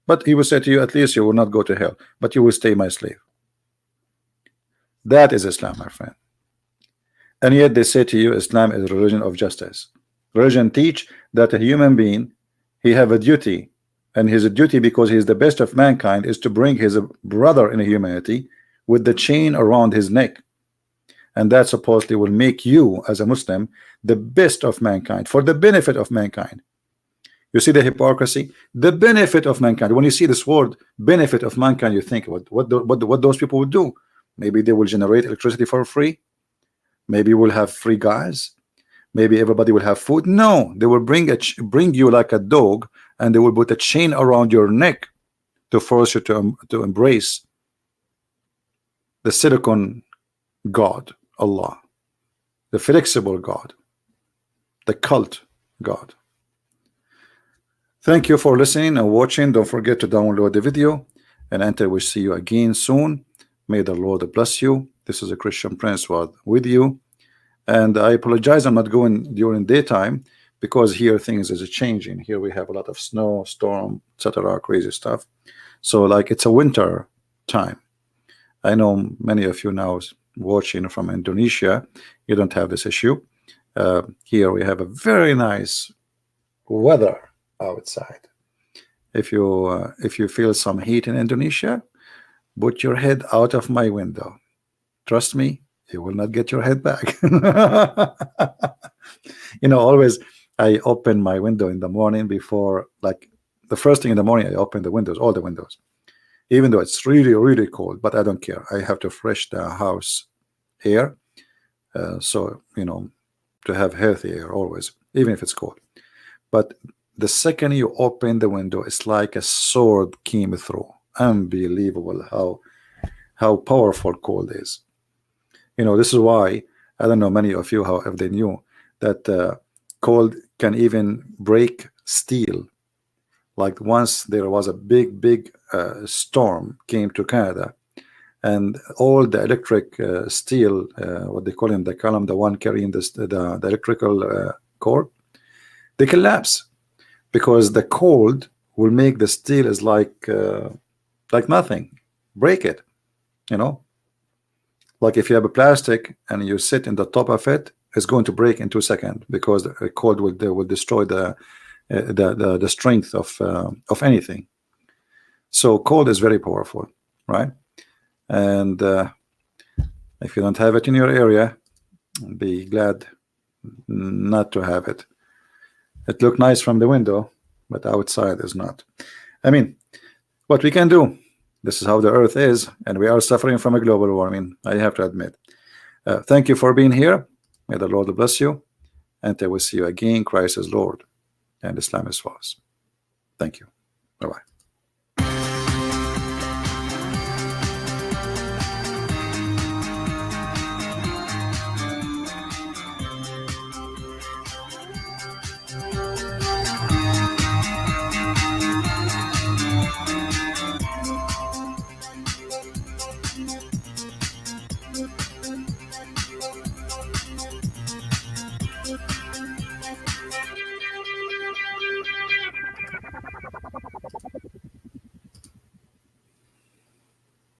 Speaker 1: But he will say to you, at least you will not go to hell, but you will stay my slave. That is Islam, my friend. And yet they say to you, Islam is a religion of justice. Religion teach that a human being, he have a duty, and his duty, because he is the best of mankind, is to bring his brother in humanity with the chain around his neck. And that supposedly will make you as a Muslim the best of mankind, for the benefit of mankind. You see the hypocrisy? The benefit of mankind. When you see this word benefit of mankind, you think what those people would do. Maybe they will generate electricity for free. Maybe we'll have free gas. Maybe everybody will have food. No, they will bring you like a dog, and they will put a chain around your neck to force you to embrace the silicon God, Allah, the flexible God, the cult God. Thank you for listening and watching. Don't forget to download the video, and until we see you again soon, may the Lord bless you. This is a Christian Prince with you, and I apologize I'm not going during daytime, because here things is changing. Here we have a lot of snow, storm, etc., crazy stuff. So like it's a winter time. I know many of you now watching from Indonesia, you don't have this issue. Here we have a very nice weather outside. If you feel some heat in Indonesia, put your head out of my window. Trust me, you will not get your head back. You know, always I open my window in the morning before, like the first thing in the morning, I open the windows, all the windows, even though it's really, really cold, but I don't care. I have to fresh the house air. So, you know, to have healthy air always, even if it's cold. But the second you open the window, it's like a sword came through. Unbelievable how powerful cold is. You know, this is why I don't know many of you how if they knew that cold can even break steel. Like once there was a big storm came to Canada, and all the electric steel, what they call in the column, the one carrying the electrical cord, they collapse because the cold will make the steel is like nothing, break it. You know, like if you have a plastic and you sit in the top of it, it's going to break in 2 seconds because the cold will destroy the strength of anything. So cold is very powerful, right? And if you don't have it in your area, be glad not to have it. It looked nice from the window, but outside is not. I mean, what we can do, this is how the earth is, and we are suffering from a global warming, I have to admit. Thank you for being here. May the Lord bless you, and I will see you again. Christ is Lord and Islam is false. Thank you. Bye-bye.